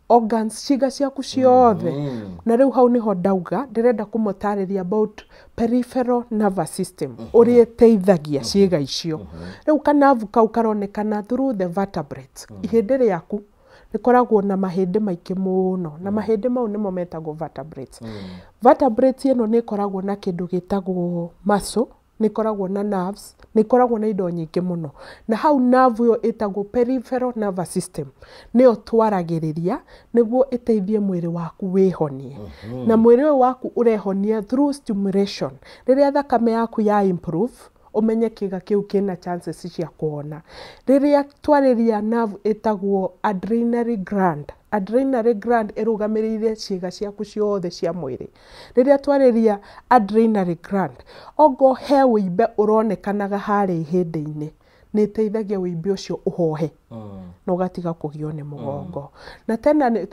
organs ciga ciaku ciothe na riu hau niho ndauga ndirenda kumutariria about peripheral nervous system uri iteithagia ciiga icio riu kanavu kau karonekana through the vertebrates ihindi riaku nikoragwo na mahindi maingĩ muno na mahindi mau nimo metagwo vertebrates vertebrates ino nikoragwo na kindu gitagwo muscle nikoragwo na nerves nikoragwo na indo nyingĩ muno na hau nerve yo itagwo peripheral nervous system nio twaragiriria niguo iteithie mwiri waku wihonie na mwiri waku urehonia through stimulation riria thakame yaku ya improve umenye kiga kiu kina chances cia kuona riria twariria nerve itagwo adrenal gland adrenal gland irugamirire ciiga ciaku ciothe cia mwiri riria twariria adrenal gland ogo he wiimbe uronekanaga hari ihindi-ini ni teithagia wiimbe ucio uhohe na ugatiga kugio ni mugongo na tena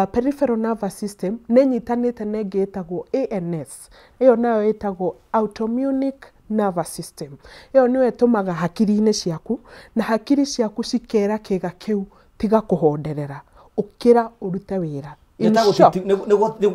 peripheral nervous system ni nyitanite na ingi itagwo ANS iyo nayo itagwo autonomic nervous system iyo niyo itumaga hakiri-ini ciaku na hakiri ciaku cikera kiga kiu tiga kuhonderera ukira urute wira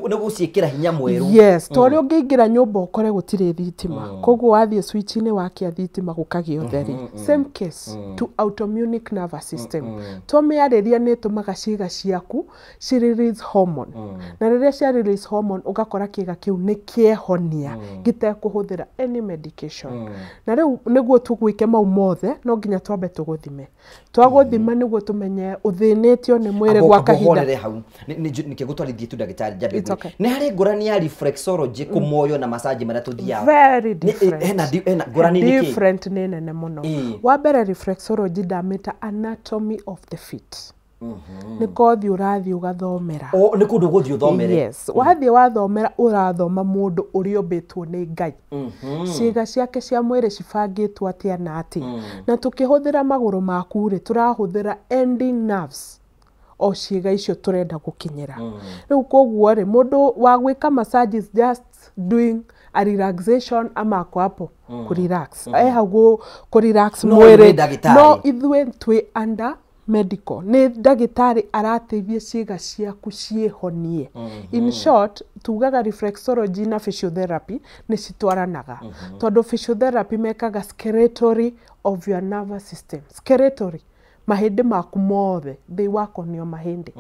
niguo ciikira hinya mweru yes tori ungiingira nyumba ukore gutire thitima koguo wathie switch-ini wakia thitima gukagio utheri same case to autonomic nervous system twameariria ni tumaga ciiga ciaku ci release hormone na riria cia release hormone ugakora kiiga kiu ni kiehonia gite kuhuthira any medication na riu niguo tugwike mau mothe no nginya twambe tuguthime twaguthima niguo tumenye uthinitio ni mwiri gwa kahinda nike gutwarithie tu ndagitari jabe ni hari ngurani ya reflexology kumoyo na massage mara tuthia very different ena ngurani niki different ni nene muno wa mbere reflexology dameta anatomy of the feet ni kothi urathi ugathomera ni kundu guthi uthomere yes wathi wathomera urathoma mundu uri ombetwo ni Ngai ciiga ciake cia mwiri cibangitwo atia na ati na tukihuthira maguru maku ri turahuthira ending nerves o ciiga icio turenda gukinyira riu koguo ri mundu wa gwika massage is just doing a relaxation ama kwapo ku relax hagu ku relax mwiri no ithwe twi under medical ni ndagitari arateithia ciiga ciaku ciehonie in short tugaga reflexology na physiotherapy ni citwaranaga tondu physiotherapy mekaga skeletal of your nervous system skeletal mahindi maku mothe they work on your mahindi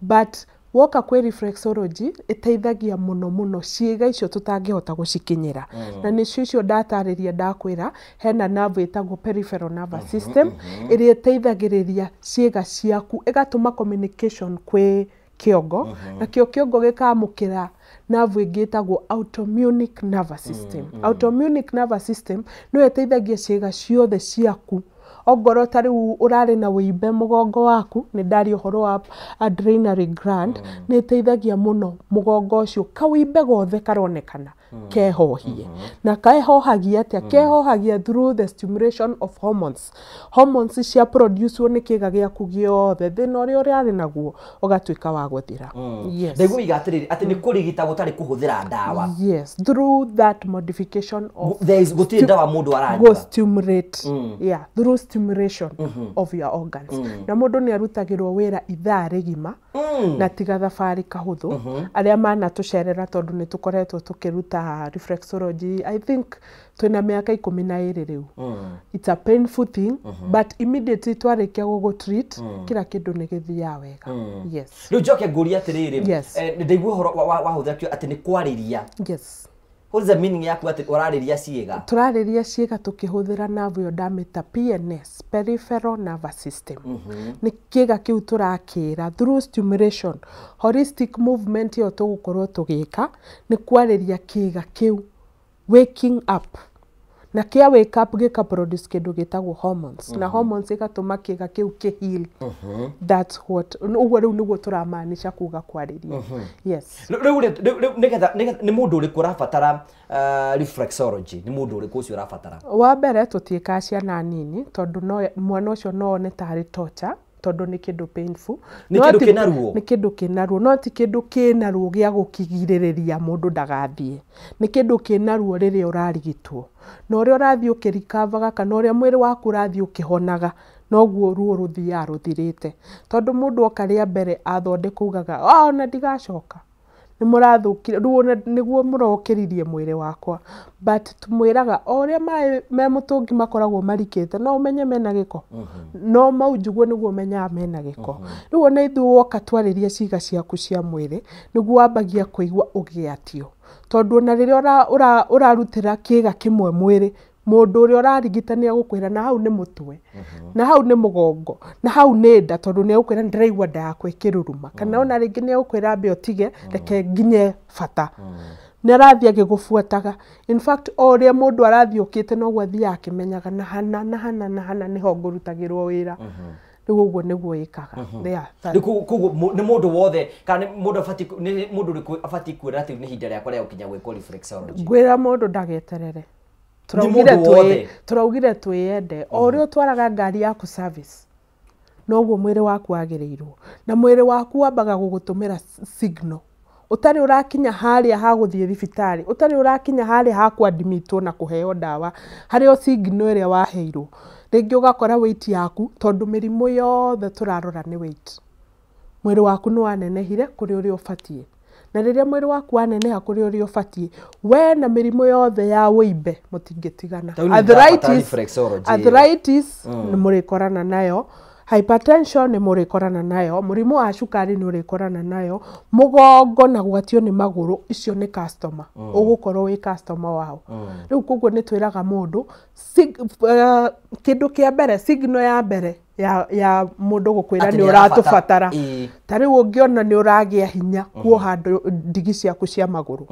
but woka kwe reflexology iteithagia muno ciiga icio tutangihota gucikinyira na ni cio ndatariria ndakwira hena nerve itagwo peripheral nervous system iria iteithagiriria ciiga ciaku igatuma communication kwe kiongo na kiongo gikamukira nerve ingi itagwo autonomic nervous system autonomic nervous system no iteithagia ciiga ciothe ciaku ogoro tari urari na wiimbe mugongo waku ni ndari uhoro wa adrenal gland ni teithagia muno mugongo ucio kawiimbe gothe karonekana kehohie na kehohagia atia kehohagia through the stimulation of hormones cia produce ni kiga giaku giothe thina uria urari naguo ugatwika wa guthira yes ndegu igatiriri ati ni kurigita gutari kuhuthira ndawa yes through that modification of there is gutiri ndawa mundu aranywa stimulate yeah through stimulation of your organs na mundu ni arutagirwo wira ithaa rigima na tiga thabari kahuthu aria mana tucerera tondu ni tukoretwo tukiruta reflexology I think twina miaka 12 riu it's a painful thing but immediately twarikia go treat kila kindu ni githia wega yes riu joke nguri atiriri ndeigua horo wahuthakio ati ni kwariria yes what is the meaning yaku ati urariria ciiga turariria ciiga tukihuthira nerve yo dameta PNS peripheral nervous system ni kiga kiu turakira through stimulation holistic movement yo tugukorwo tugika ni kwariria kiga kiu waking up na kia wake up gika produce kindu gitagwo hormones na hormones igatuma kiga kiu kihil that's what uguo riu niguo turamaanisha kuga kwariria yes riu ni mundu uri kurafatara reflexology ni mundu uri kucio rafatara wa mbere tutiika ciana nini tondu no mwana ucio no one tari torture tondu ni kindu painful ni kindu kinaruo ni kindu kinaruo no ti kindu kinaruo gia gukigiririria mundu ndagathie ni kindu kinaruo riria urarigitwo no uri urathie ukirikavaga kana uri mwiri waku urathie ukihonaga noguo ruo ruthiaga ruthirite tondu mundu okaria mbere athondeka ugaga ona ndigacoka ni murathukire ruo niguo murokiririe mwiri wakwa but tumwiraga oria me mutungi makoragwo marikite no umenye mena giko no maunjuguo niguo umenya mena giko riu ona ithu woka twaririe ciiga ciaku cia mwiri niguo wambagia kuigua ugiatio tondu ona riria urarutira kiiga kimwe mwiri mundu uria urarigitania gukwira na hau ni mutwe na hau ni mugongo na hau ni nda tondu ni gukwira ndiraigua nda yakwa ikiruruma kana ona ringi ni gukwira mbe utige reke nginye bata ni arathia agigubuataga in fact oria mundu arathiukite no gwathia akimenyaga na hana niho ngurutagirwo wira riu uguo niguo ikaga ni mundu wothe kana mundu afati kwira ati ni hinda riakwa ria ukinya gwikwo reflexology ngwira mundu ndageterere turaugire twiyende orio twaraga ngari yaku service noguo mwiri waku agirirwo na mwiri waku wambaga gugutumira signal utari urakinya haria ha guthie thibitari utari urakinya haria ha kuadmitwo na kuheo dawa hario signal iria waheirwo ringi ugakora weight yaku tondu mirimu yothe turarora ni weight mwiri waku ni wanenehire kuri uri ufatie na riria mwiri waku waneneha kuri uri ufatie we na mirimu yothe ya wimbe mutingitigana arthritis ni murikorana nayo hypertension ni murikorana nayo murimu wa cukari ni urikorana nayo mugongo na gwatio ni maguru icio ni customer ugukorwo wi customer wao riu koguo ni twiraga mundu kindu kia mbere signal ya mbere ya mundu gukwira ni uratubatara tari ungiona ni uragia hinya kuoha ndigi ciaku cia maguru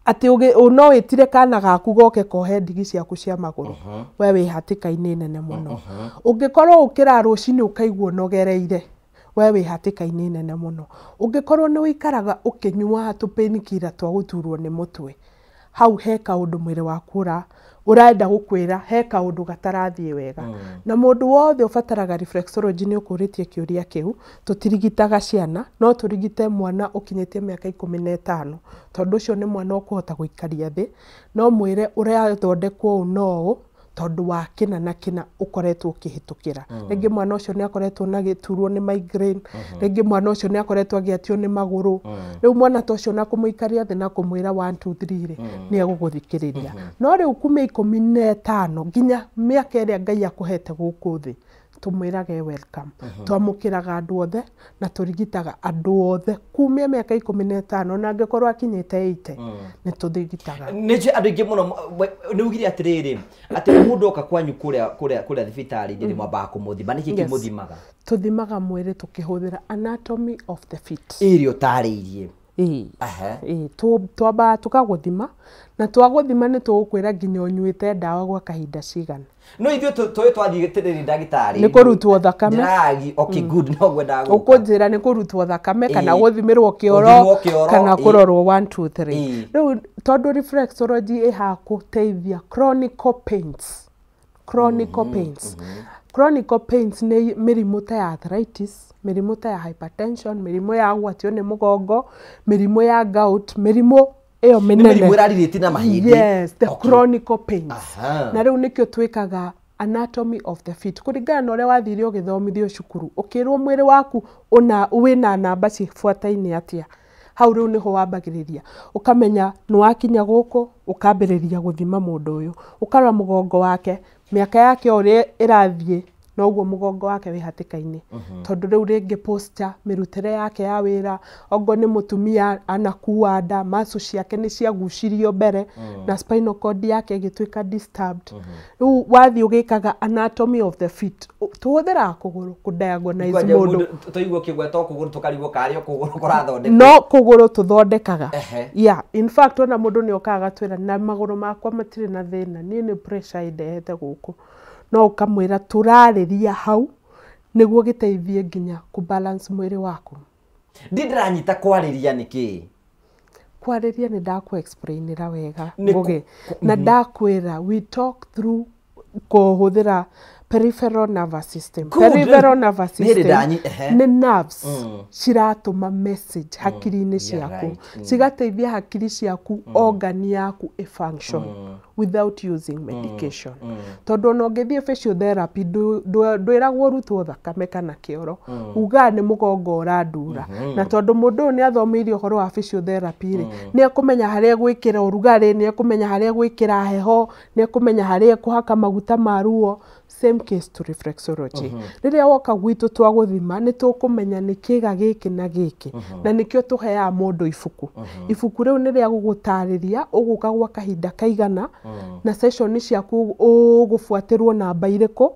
ati no witire kana gaku goke kohe ndigi ciaku cia maguru we wi hatika-ini nene muno ungikorwo ukira rucini ukaigua nogereire we wi hatika-ini nene muno ungikorwo ni wikaraga ukinyua tupenikira twa guturwo ni mutwe hau he kaundu mwiri waku urenda gukwira he kaundu gatarathie wega na mundu wothe ubataraga reflexology ni ukuritie kiuria kiu tutirigitaga ciana no turigite mwana ukinyitie miaka 15 tondu ucio ni mwana ukuhota guikaria thi no mwire urathondekwo no tondu wa kina na kina ukoretwo ukihitukira ringi mwana ucio ni akoretwo na giturwo ni migraine ringi mwana ucio ni akoretwo agiatio ni maguru riu mwana ta ucio na kumuikaria thi na kumwira 1 2 3 ni aguguthikiriria no riu kuma 15 nginya miaka iria Ngai akuhete guku thi tumwirage welcome twamukiraga andu othe na turigitaga andu othe kumia miaka 15 na angikorwo akinyite 80 ni tuthigitaga nije andu ingi muno ni ugire atiriri ati mundu oka kwanyu kuria thibitari ndi mwamba kumuthima niki kimuthimaga tuthimaga mwiri tukihuthira anatomy of the feet irio tariirie twamba tukaguthima na twaguthima ni tugukwira nginya unyuite dawa gwa kahinda cigana no ithio twathie tiriri ndagitari ni kurutwo thakame dragi okay good no gwenda ukunjira ni kurutwo thakame kana guthimirwo kioro kana kurorwo 1 2 3 riu tondu reflexology ihakuteithia chronic pains ni mirimu ta arthritis mirimu ta hypertension mirimu ya gwatio ni mugongo mirimu ya gout mirimu iyo minene mirimu iraririti na mahindi yes the chronic pains na riu nikio twikaga anatomy of the feet kuringana na uria wathire ugithomithio cukuru ukirwo mwiri waku wina namba cifuataine atia hau riu niho wambagiriria ukamenya ni wakinya guku ukambiriria guthima mundu uyu ukarora mugongo wake miaka yake uri irathie noguo mugongo wake wi hatika-ini tondu riu ringi posture mirutire yake ya wira ogo ni mutumia anakuwa nda maso ciake ni ciagucirio mbere na spinal cord yake igituika disturbed riu wathi ugikaga anatomy of the feet tuhuthira kuguru kudiagonise mundu tuigwo kigweto kuguru tukarigwo kario kuguru kurathondeka no kuguru tuthondekaga yeah in fact ona mundu ni okaga twira na maguru makwa matire na thina ni pressure idehete guku no ukamwira turariria hau niguo giteithie nginya ku balance mwiri waku ndiranyita kwariria niki kwariria ni ndaku explainira wega ngugi na ndakwira we talk through kuhuthira peripheral nervous system. Good. Peripheral nervous system Nĩ nĩ nerves ciratũma message hakiri-inĩ ciaku, cigateithia hakiri ciaku organ yaku function without using medication. Tondũ no ngĩthiĩ physiotherapy ndwĩragwo ũrutwo thakame kana kĩoro, uga nĩ mũgongo ũrandura, na tondũ mũndũ ũyũ nĩ athomeire ũhoro wa physiotherapy rĩ, nĩ ekũmenya harĩa gwĩkĩra ũrugarĩ, nĩ ekũmenya harĩa gwĩkĩra heho, nĩ ekũmenya harĩa kũhaka maguta ma ruo. Same case to reflexology. Rĩrĩa woka gwitũ twagũthima nĩ tũkũmenya nĩ kĩga gĩkĩ na gĩkĩ, na nĩkĩo tũheaga mũndũ ibuku. Ibuku rĩu nĩ rĩa gũgũtarĩria ũgũka gwa kahinda kaigana na session ciaku ũgũbuatĩrwo namba irĩkũ,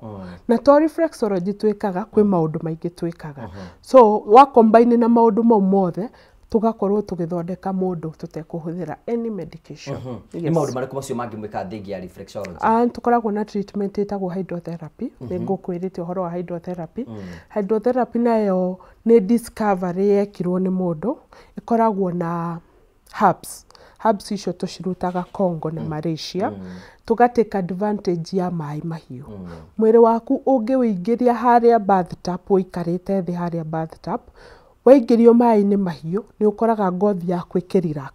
na to reflexology twĩkaga, kwĩ maũndũ maingĩ twĩkaga. So wa combine na maũndũ mau mothe tugakorwo tugithondeka mũndũ tutekũhũthĩra any medication. Nĩ maũndũ marĩkũ macio mangĩ mwĩka thingi ya reflexology? Tukoragwo na treatment ĩtagwo hydrotherapy. Nĩ ngũkwĩrĩte ũhoro wa hydrotherapy. Hydrotherapy nayo nĩ discovery yekirwo nĩ mũndũ, ĩkoragwo na herbs. Herbs icio tũcirutaga Congo na Malaysia, tugatake advantage ya maĩ mahiũ. Mwĩrĩ waku ũngĩwĩingĩria harĩa bathtub, ũikarĩte thĩ harĩa bathtub, waingĩrio maĩ-inĩ mahiũ nĩ ũkoraga ngothi yaku ĩkĩ-relax.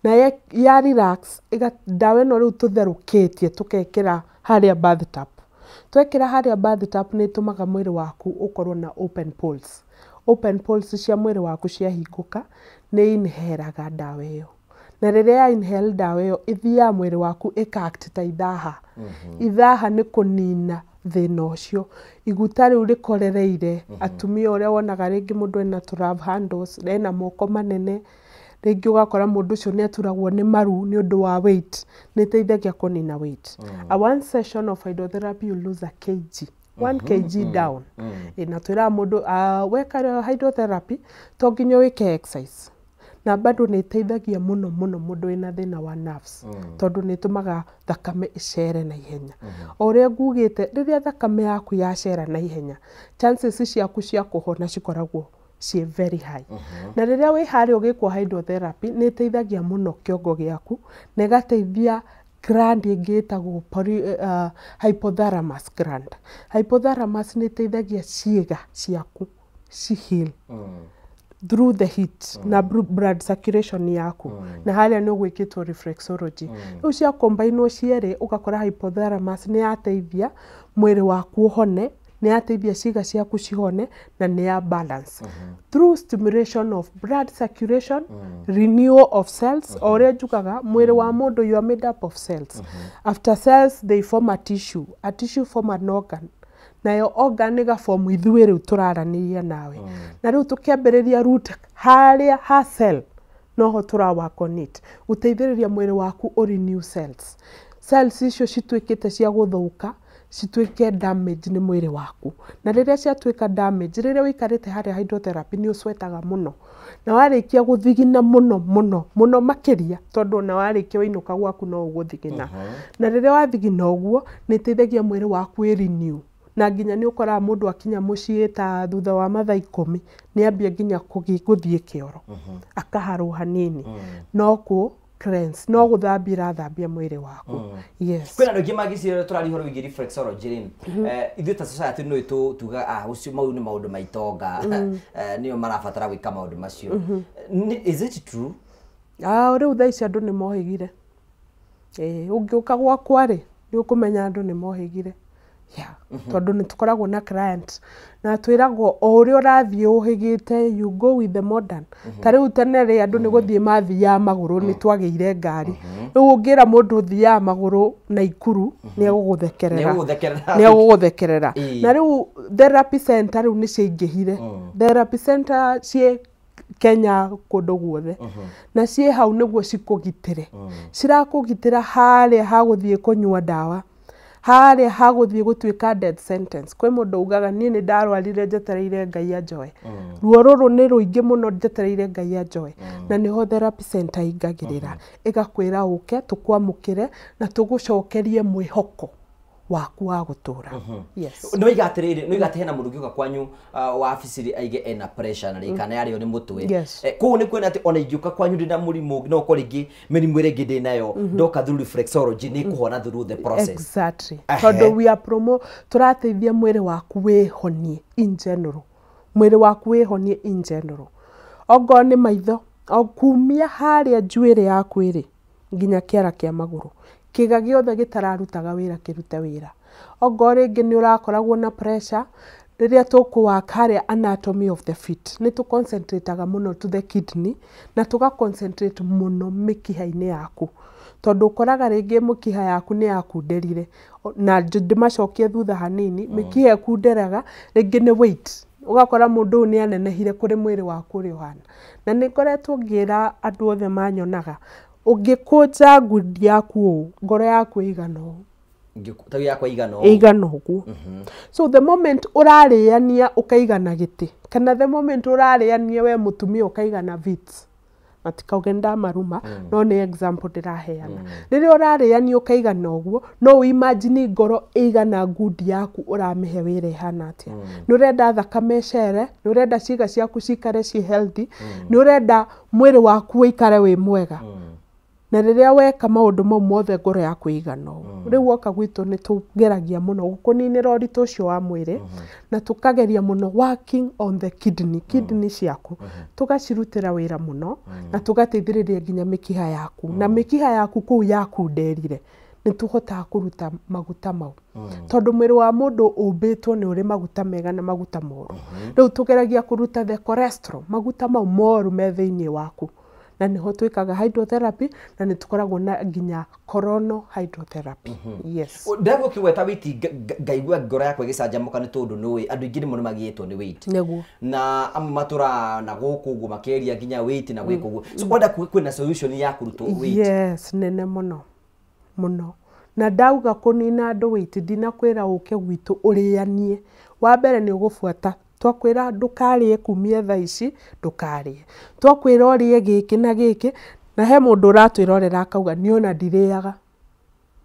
Na ya relax, ndawa ĩno rĩu tũtherũkĩtie tũkekĩra harĩa bathtub. Twekĩra harĩa bathtub nĩ ĩtũmaga mwĩrĩ waku ũkorwo na open pores. Open pores cia mwĩrĩ waku ciahingũka nĩ inheraga ndawa ĩyo. Na rĩrĩa ya inhale ndawa ĩyo ĩthiaga mwĩrĩ waku ĩka-act ta ithaha. Ithaha nĩ kũnina thĩna ũcio. Iguta rĩu rĩkorereire atumia ũrĩa wonaga rĩngĩ mũndũ ena love handles, ena moko manene, rĩngĩ ũgakora mũndũ ũcio nĩ aturagwo nĩ maru nĩ ũndũ wa weight, nĩ ĩteithagia kũnina weight. A one session of hydrotherapy you lose a kg. 1 kg down. Na twĩraga mũndũ weka hydrotherapy to nginya wĩke exercise. Na bado nĩ ĩteithagia mũno mũndũ wĩna thĩna wa nerves, tondũ nĩ ĩtũmaga thakame ĩcere na ihenya. O ũrĩa ngugĩte, rĩrĩa thakame yaku yacera na ihenya, chances ciaku cia kũhona cikoragwo ciĩ very high. Na rĩrĩa wĩ harĩa ũgĩkwo hydrotherapy nĩ ĩteithagia mũno kĩongo gĩaku, na ĩgateithia gland ĩngĩ ĩtagwo hypothalamus gland. Hypothalamus nĩ ĩteithagia ciĩga ciaku heal through the heat na blood circulation yaku. Na harĩa nĩ ũgwĩkĩtwo reflexology. Rĩu cia combine cierĩ ũgakora hypothalamus nĩ yateithia mwĩrĩ waku ũhone, nĩ yateithia ciĩga ciaku cihone, na nĩ ya balance. Through stimulation of blood circulation, renewal of cells, o ũrĩa njugaga mwĩrĩ wa mũndũ you are made up of cells. After cells they form a tissue form an organ. Nayo organ ĩgabomu ithuĩ rĩu tũraranĩria nawe. Na rĩu tũkĩambĩrĩria root harĩa ha cell noho tũrawaka on it, gũteithĩrĩria mwĩrĩ waku renew cells. Cells icio cituĩkĩte cia gũthũka, cituĩke damage nĩ mwĩrĩ waku. Na rĩrĩa ciatuĩka damage, rĩrĩa ũikarĩte harĩa hydrotherapy nĩ ũswetaga mũno. Na warĩkia gũthigina mũno makĩria, tondũ na warĩkia wainũka gwaku no ũgũthigina. Na rĩrĩa wathigina ũguo nĩ ĩteithagia mwĩrĩ waku renew. Na nginya nĩ ũkoraga mũndũ akinya mũciĩ ta thutha wa mathaa 10 nĩ ambia nginya gũthiĩ kĩoro, akaharwo hanini, no kũ cleanse, no gũthambia mwĩrĩ waku. Yes. Kwĩna andũ aingĩ magĩcirĩra tũrari ũhoro wĩgiĩ reflexology rĩ, ithuĩ ta society no tuga ũcio mau nĩ maũndũ ma itonga, nĩo marabatara gwĩka maũndũ macio. Is it true? Rĩu thaa ici andũ nĩ mohĩgire. Ũngĩũka gwakwa rĩ, nĩ ũkũmenya andũ nĩ mohĩgire. Tondũ nĩ tũkoragwo na client na twĩragwo o ũrĩa ũrathiĩ ũhĩgĩte you go with the modern. Ta rĩu tene rĩ andũ nĩ gũthiĩ mathiaga magũrũ, nĩ twagĩire ngari. Rĩu ũngĩra mũndũ ũthiaga magũrũ Naikuru nĩ egũgũthekerera. Na rĩu therapy center rĩu nĩ ciaingĩhire. Therapy center ciĩ Kenya kũndũ guothe, na ciĩ hau nĩguo cikũgitĩre. Cirakũgitĩra harĩa hagũthiĩ kũnyua ndawa, harĩa hagũthiĩ gũtuĩka death sentence. Kwĩ mũndũ ugaga niĩ nĩ ndarwarire njetereire Ngai anjoe. Ruo rũrũ nĩ rũingĩ mũno njetereire Ngai anjoe. Na nĩho therapy center ingagĩrĩra, ĩgakwĩra ũke tũkwamũkĩre na tũgũcokerie mwĩhoko waku wa gutura. Yes. No igatiriri no igatehena mundu gioka kwanyu wa afisiri aige ena pressure na rikana yari oni mutwe. Yes. Ko ni kwena ati ona igioka kwanyu ndina murimu no koringi mirimu irenge ndinayo ndoka through reflexology ni kuhona through the process. Exactly. Tondo we are turateithia mwiri waku wihonie in general. Mwiri waku wihonie in general. Ogo ni maitho kumia haria njuire yaku iri nginya kiara kia maguru kiga giothe gitararutaga wira kirute wira. Ogo ringi ni urakoragwo na pressure riria tukuwaka haria anatomy of the feet ni tu concentrateaga muno to the kidney na tuga concentrate muno mikiha-ini yaku tondu ukoraga ringi mukiha yaku ni yakunderire na ndimacokie thutha hanini mikiha yakunderaga ringi ni weight ugakora mundu ni anenehire kuri mwiri waku uri uhana na ni ngoretwo ngira andu othe manyonaga ungikuja ngundi yaku ngoro yaku igana tawi yakwa igana uguo. So the moment urariania ukaigana giti kana the moment urariania we mutumia ukaigana vits matikauge maruma no ni example ndiraheana riria urariania ukaigana uguo no imagine ngoro igana ngundi yaku uramihe wire hana atia ni urenda thakame cere ni urenda ciiga ciaku cikare ci healthy ni urenda mwiri waku uikare wi mwega na riria weka maundu mau mothe ngoro yaku igana riu woka gwitu ni tugeragia muno gukuninira uritu ucio wa mwiri na tukageria muno working on the kidney ciaku tugacirutira wira muno na tugateithiriria nginya mikiha yaku na mikiha yaku kuu yaku nderire ni tuhota kuruta maguta mau tondu mwiri wa mundu umbitwo ni uri maguta mega na maguta moru riu tugeragia kuruta the cholesterol maguta mau moru me thiini waku na niho twikaga hydrotherapy na ni tukoragwo na nginya coronal hydrotherapy. Yes. Ndego kiweta witi ngaigua ngoro yakwa gicanjamuka ni tondu nui andu ingi ni muno magietwo ni weight. Neguo. Na amatura na guku gu makeria nginya weight na gwiko gu. So kwenda kwina solution ya kuruta weight. Yes, nene muno. Na ndauga kunina andu weight ndinakwira uke gwitu urianie. Wa mbere ni ugufuata twakwira ndukarie kumia thaa ici ndukarie twakwira orie giki na giki na he mundu uratwirorera akauga ni ona ndiriaga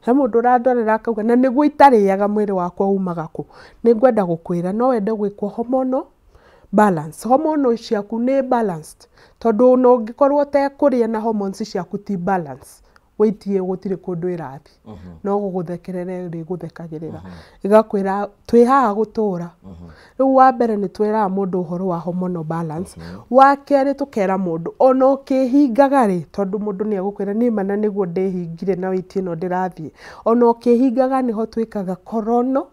he mundu urandorera akauga na niguo itariaga mwiri wakwa umaga ku ni ngwenda gukwira no wende gwikwo hormonal balance hormonal ciaku ni balanced tondu no ngikorwo te kuria na hormones ciaku ti balance weitie gutire kundu irathi no guguthekerere ri guthekagirira igakwira twi haha gutura riu wa mbere ni twira mundu uhoro wa hormonal balance wa keri tukera mundu ono kihingaga ri tondu mundu ni agukwira ni mana niguo ndihingire na weitie no ndirathie ono kihingaga niho twikaga coronal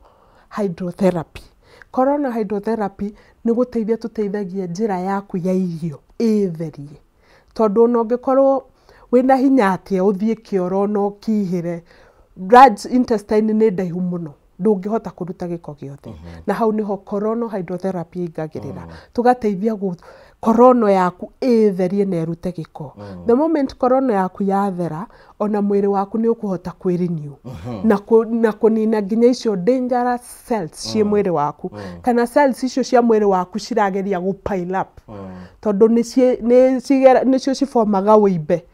hydrotherapy. Coronal hydrotherapy ni guteithia tuteithagia njira yaku ya irio itherie tondu no ngikorwo wina hinya atia uthie kioro no kihire large intestine ni ndaihu muno ndungihota kuruta giko giothe na hau niho coronal hydrotherapy ingagirira tugateithia korono yaku itherie na irute giko the moment korono yaku yathera ona mwiri waku ni ukuhota kwirinew na kunina nginya icio dangerous cells cia mwiri waku kana cells icio cia mwiri waku cirageria gu pile up tondu nicio ciformaga wimbe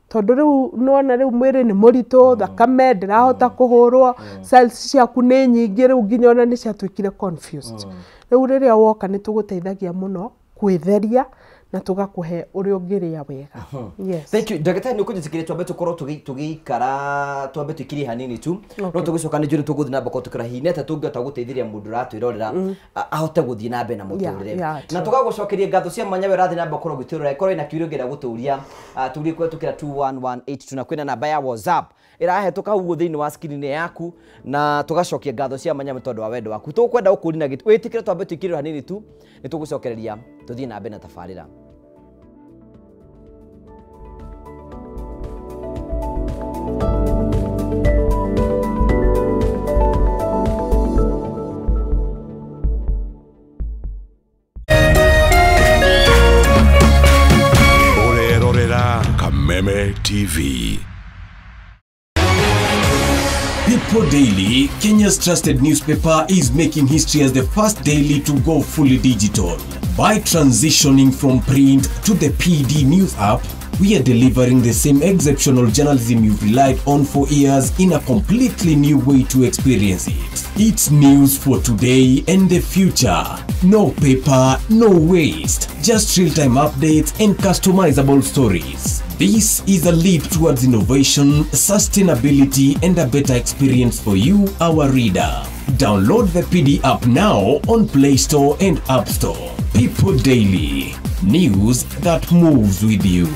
tondu riu nona riu mwiri ni murito thakame ndirahota kuhurwo cells ciaku ni nyingi riu nginya ona ni ciatwikire confused riu riria woka ni tuguteithagia muno kwitheria na tugakuhe uri ungiria wega. Yes. Thank you. Ndagĩtarĩ nĩ ũkũnjĩtĩkĩria twambe tũkorwo tũgĩikara twambe twĩkire hanini tu no tũgĩcoka nĩ njũĩ tũgũthiĩ na mbere tũkĩrahiine ta tũngĩhota gũteithĩria mũndũ ũratwĩrorera ahote gũthiĩ na mbere na mũtũrĩre na tũgagũcokeria ngatho cia mwanya we ũrathiĩ na mbere gũkorwo ũgĩtwĩrorera ĩkorwo ĩna kĩũria ũngĩenda gũtũũria tũrie kũhetũkĩra 21182 na kwĩna namba ya WhatsApp irahetũka hau thĩinĩ wa screen yaku na tugacokia ngatho cia mwanya tondũ wa wendo waku tũkwenda gũkũria na wĩtĩkĩre twambe twĩkire hanini tu nĩ tũgũcokereria tũthiĩ na mbere na tabarĩra. Kameme TV. People Daily, Kenya's trusted newspaper, is making history as the first daily to go fully digital. By transitioning from print to the PD News app, We are delivering the same exceptional journalism you've relied on for years in a completely new way to experience it. It's news for today and the future. No paper, no waste. Just real-time updates and customizable stories. This is a leap towards innovation, sustainability, and a better experience for you, our reader. Download the PD app now on Play Store and App Store. People Daily. News that moves with you.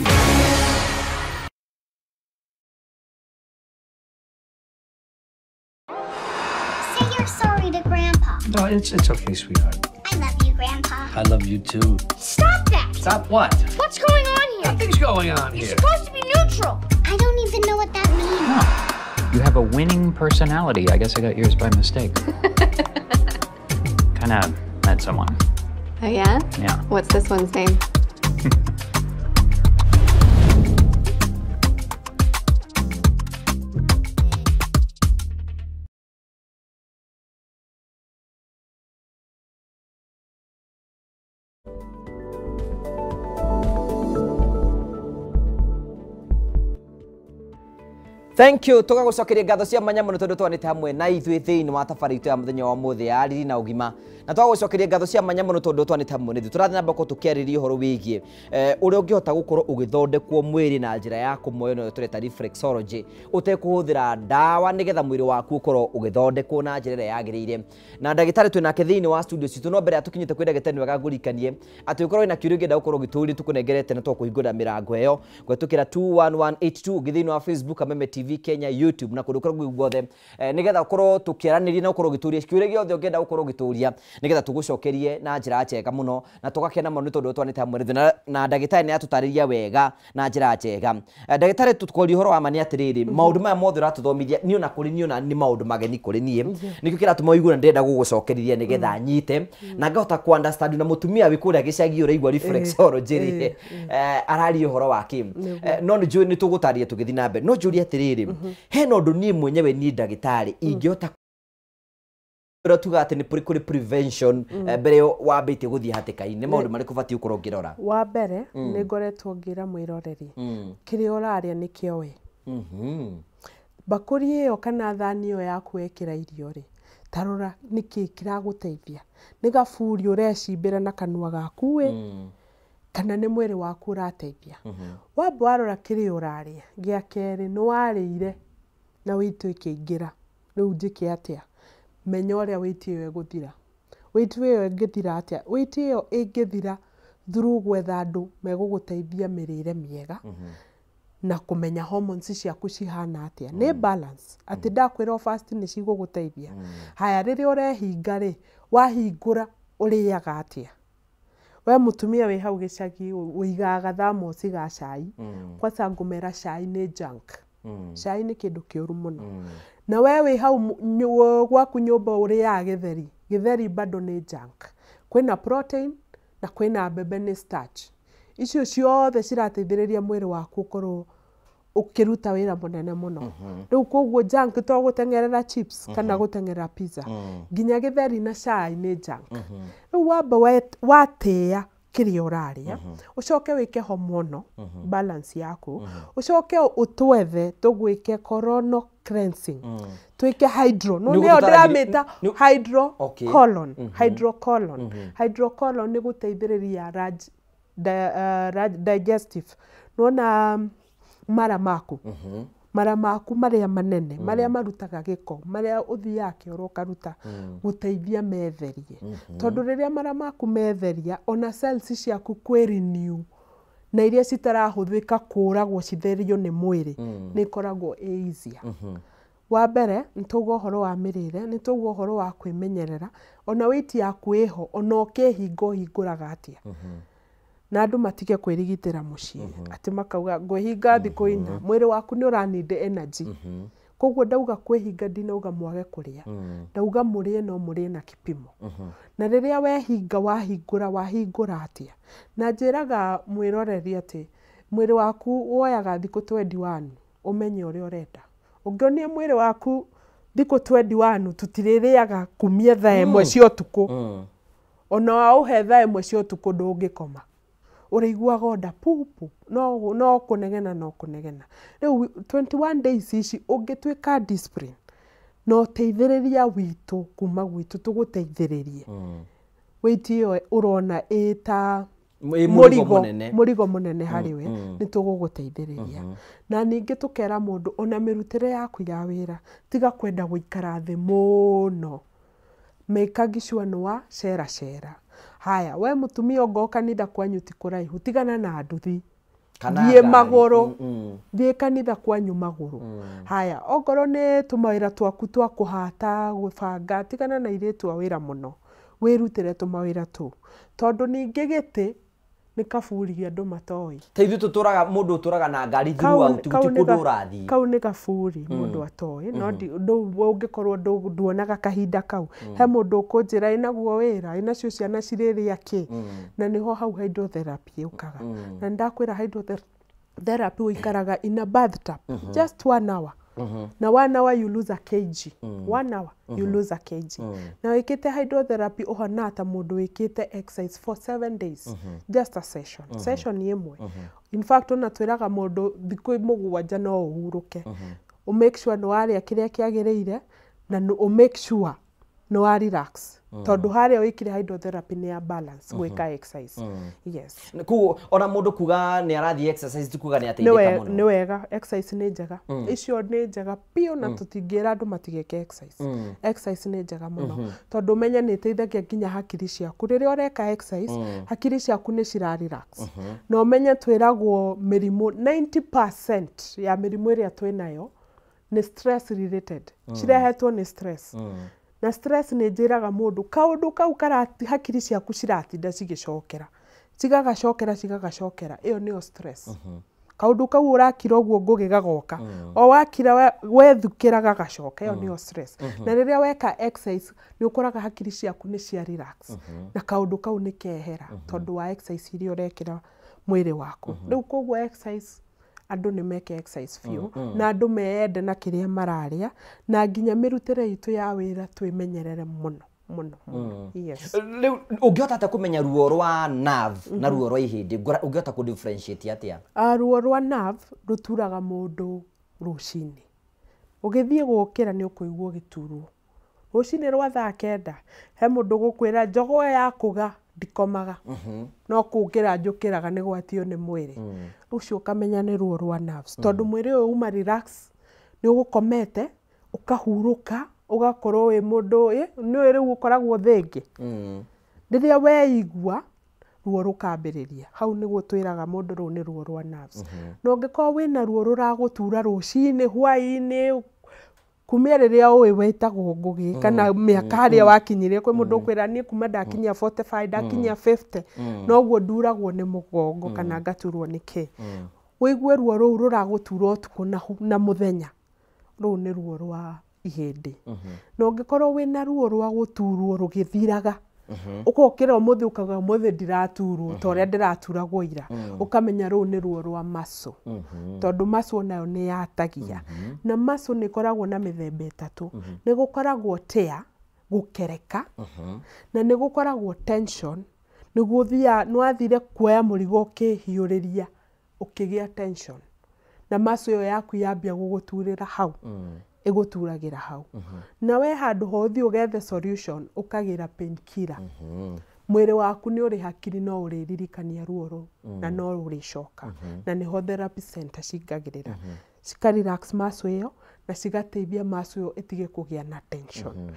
Say you're sorry to Grandpa. No, it's okay, sweetheart. I love you, Grandpa. I love you too. Stop that! Stop what? What's going on here? Nothing's going on You're here. supposed to be neutral. I don't even know what that means. You have a winning personality. I guess I got yours by mistake. Kinda met someone. Oh yeah? Yeah. What's this one's name? Thank you tugagucokeria ngatho cia manya muno tondu twanite hamwe na ithui thiini wa tafari itu ya muthenya wa muthi ya riri na ugima na twagucokeria ngatho cia manya muno tondu twanite hamwe ni turathi namba ko tukiariria horo wigie uria ungihota gukorwo ugithondekwo mwiri na njira ya kumoyo no tureta reflexology utekuhuthira ndawa nigetha mwiri waku ukorwo ugithondekwo na njira ya yagirire na ndagitari twinake thiini wa studio citu no mbere atukinyite kwenda getani wega ngurikanie ati ukorwo ina kiurio ngenda gukorwo gituri tukunegerete na twakuhingura mirango eyo gwetukira 21182 githini wa Facebook Ameme TV Kenya YouTube na kundu korwo guothe nigetha ukorwo tukiaraniria na ukorwo gituria kiuria giothe ungenda ukorwo gituria nigetha tugucokerie na njira njega muno na tugakena muno tondu twanite hamwe na ndagitari ni atutariria wega na njira njega ndagitari tukori horo wa mani atiriri maundu maya mothe ratuthomithia ni ona kuri ni ona ni maundu mageni kuri nie nikio kiratuma igura ndenda gugucokeria nigetha nyite na ngahota ku understand na mutumia wikuria gicagi uraigwa reflexology arari horo wake no ni tugutaria tugithi na mbere no njuri atiriri hena undu nie mwenyewe ni ndagitari ingihota tuga ati ni kuri prevention mbere wambite guthii hatikaini maundu mari kubati ukorwo ngirora wa mbere ni ngoretwo ngira mwiroreri kiri uraria nikio we bakuri iyo kana thani iyo yaku wekira irio ri tarora niki kiraguteithia ni gaburi urecimbira na kanua gaku we kana ni mwiri waku urateithia wambo warora kiri uraria gia keri no warire na witu ikiingira riu njike atia menya uria witi iyo guthira witi iyo ingithira atia witi iyo ingithira through gwetha andu meguguteithia mirire miega na kumenya hormones ciaku cihana atia ni balance ati ndakwira fast ni ciguguteithia haya riri urehinga ri wahingura uriaga atia we mutumia we hau gicagi wigaga thamos ga cai kwa ngumera cai ni junk cai ni kindu kiuru muno na we we hau gwaku nyumba uriaga githeri bado ni junk kwina protein na kwina mbembe ni starch icio ciothe cirateithĩrĩria mwĩrĩ waku ukorwo ukiruta wira munene muno riu koguo junk to gutengerera chips kana gutengerera pizza nginya githeri na cai ni junk riu wamba watia kiri uraria ucoke wike hormono balance yaku ucoke utwethe tugwike colon cleansing twike hydro no ni ndrameta hydrocolon ni guteithĩrĩria digestive nona mara maku maria manene maria marutaga giko maria uthia kioro karuta guteithia metherie tondu riria mara maku metheria ona cells ciaku kwerenew na iria citarahuthika kuragwo citherio ni mwiri ni koragwo easier wa mbere nitugo horo wa mirire nitugo horo wa kwimenyerera ona witi yaku iho ona ukihingo hinguraga atia na andu matige kwirigitira mucii ati makauga ngwihinga thiku ina mwiri waku ni uranid energy koguo ndauga kwihinga ndinauga mwage kuria ndauga murie no murie na kipimo na riria wehinga wahingura atia na njiraga mwiroreri ati mwiri waku woyaga thiku 21 umenye uria urenda ungionia mwiri waku thiku 21 tutiririaga kumia thaa imwe cia utuku ona wauhe thaa imwe cia utuku ndungikoma uraiguaga onda pupu no kunegena no kunegena riu 21 days ici ungituika discipline no teithiriria witu kuma gwitu tuguteithiririe wait iyo urona eta murigo munene hariwe ni tuguguteithiriria na ningi tukera mundu ona mirutire yaku ya wira tiga kwenda guikara thi muno make sure no share haya we mutumia ngoka nida kwanyu tikuraihu tigana na nduthi thie maguru thie kanitha kwanyu maguru haya ogoro ne tumawira twaku twa kuhata gubanga tigana na iritu wa wira muno wirutire tumawira tu tondu ningi giti ni kaburi andu matoi teithu tuturaga mundu uturaga na ngari thiru au tikukundu urathi kau ni kaburi mundu atoi no ungikorwo nduonaga kahinda kau he mundu ukunjira inaguo wira inacio ciana ciriria ki na niho hau hydrotherapy ukaga na ndakwira hydrotherapy uikaraga in a bathtub just 1 hour na 1 hour you lose a kg 1 hour you lose a kg na wikite hydrotherapy uhana ta mundu wikite exercise for 7 days just a session imwe in fact ona twiraga mundu thikũ mũgwanja no uhuruke o make sure no aria kiria kiagiriire na no make sure no relax tondu haria wikire hydrotherapy ni ya balance gwika exercise yes ku ona mundu kuga ni arathi exercise kuga ni ateithika muno ni wega exercise ni njega icio ni njega pio na tutingira andu matigeke exercise ni njega muno tondu menya ni teithagia nginya hakiri ciaku riria ureka exercise hakiri ciaku ni cira relax no menya twiragwo mirimu 90% ya mirimu iria twinayo ni stress related cirehetwo ni stress na stress ni njiraga mundu kaundu kau karati hakiri ciaku ciratinda cigicokera cigagacokera iyo niyo stress kaundu kau urakira uguo ngugi gagoka o wakira wethukira gagacoka iyo niyo stress na riria weka exercise ni ukoraga hakiri ciaku ni cia relax na kaundu kau ni kehera tondu wa exercise iria urekira mwiri waku riu koguo exercise andu ni meke exercise few na andu meende na kiria mararia na nginya mirutire itu ya wira twimenyerere muno yes ungihota ta kumenya ruo rwa nerve na ruo rwa ihindi ungihota ku differentiate atia ruo rwa nerve ruturaga mundu rucini ugithie gukira ni ukuigua giturwo rucini rwa thaa 9 he mundu gukwira njogo ya kuga ndikomaga no kukira njukiraga ni gwatio ni mwiri ucio ukamenya ni ruo rwa nerves tondu mwiri uyu uma relax ni ugukomete ukahuruka ugakorwo wi mundu ni riu ukoragwo thingi riria weigua ruo rukambiriria hau niguo twiraga mundu ru ni ruo rwa nerves no ngikorwo wina ruo ruragutura rucini hwaini kumia riria uwi wetagwo ngugi kana miaka haria wakinyirie kwi mundu kwira ni kuma ndakinya 45 ndakinya 50 noguo nduragwo ni mugongo kana ngaturwo ni ki wigue ruo ru ruragutura utuku na muthenya ru ni ruo rwa ihindi no ngikorwo wina ruo rwa guturwo rugithiraga ukokira umuthi ukaga umuthi ndiraturwo toria ndiraturagwo ira ukamenya ru ni ruo rwa maso tondu maso nayo ni yatagia na maso ni koragwo na mithemba itatu ni gukoragwo tear gukereka na ni gukoragwo tension ni guthia nwathire kuoya murigo ukihiuriria ukigia tension na maso yo yaku yambia guguturira hau iguturagira hau na we handu hothi ugethe solution ukagira painkiller mwiri waku ni uri hakiri no uriririkania ruo ru na no uricoka na niho therapy center cingagirira cika relax maso iyo na cigateithia maso iyo itige kugia na tension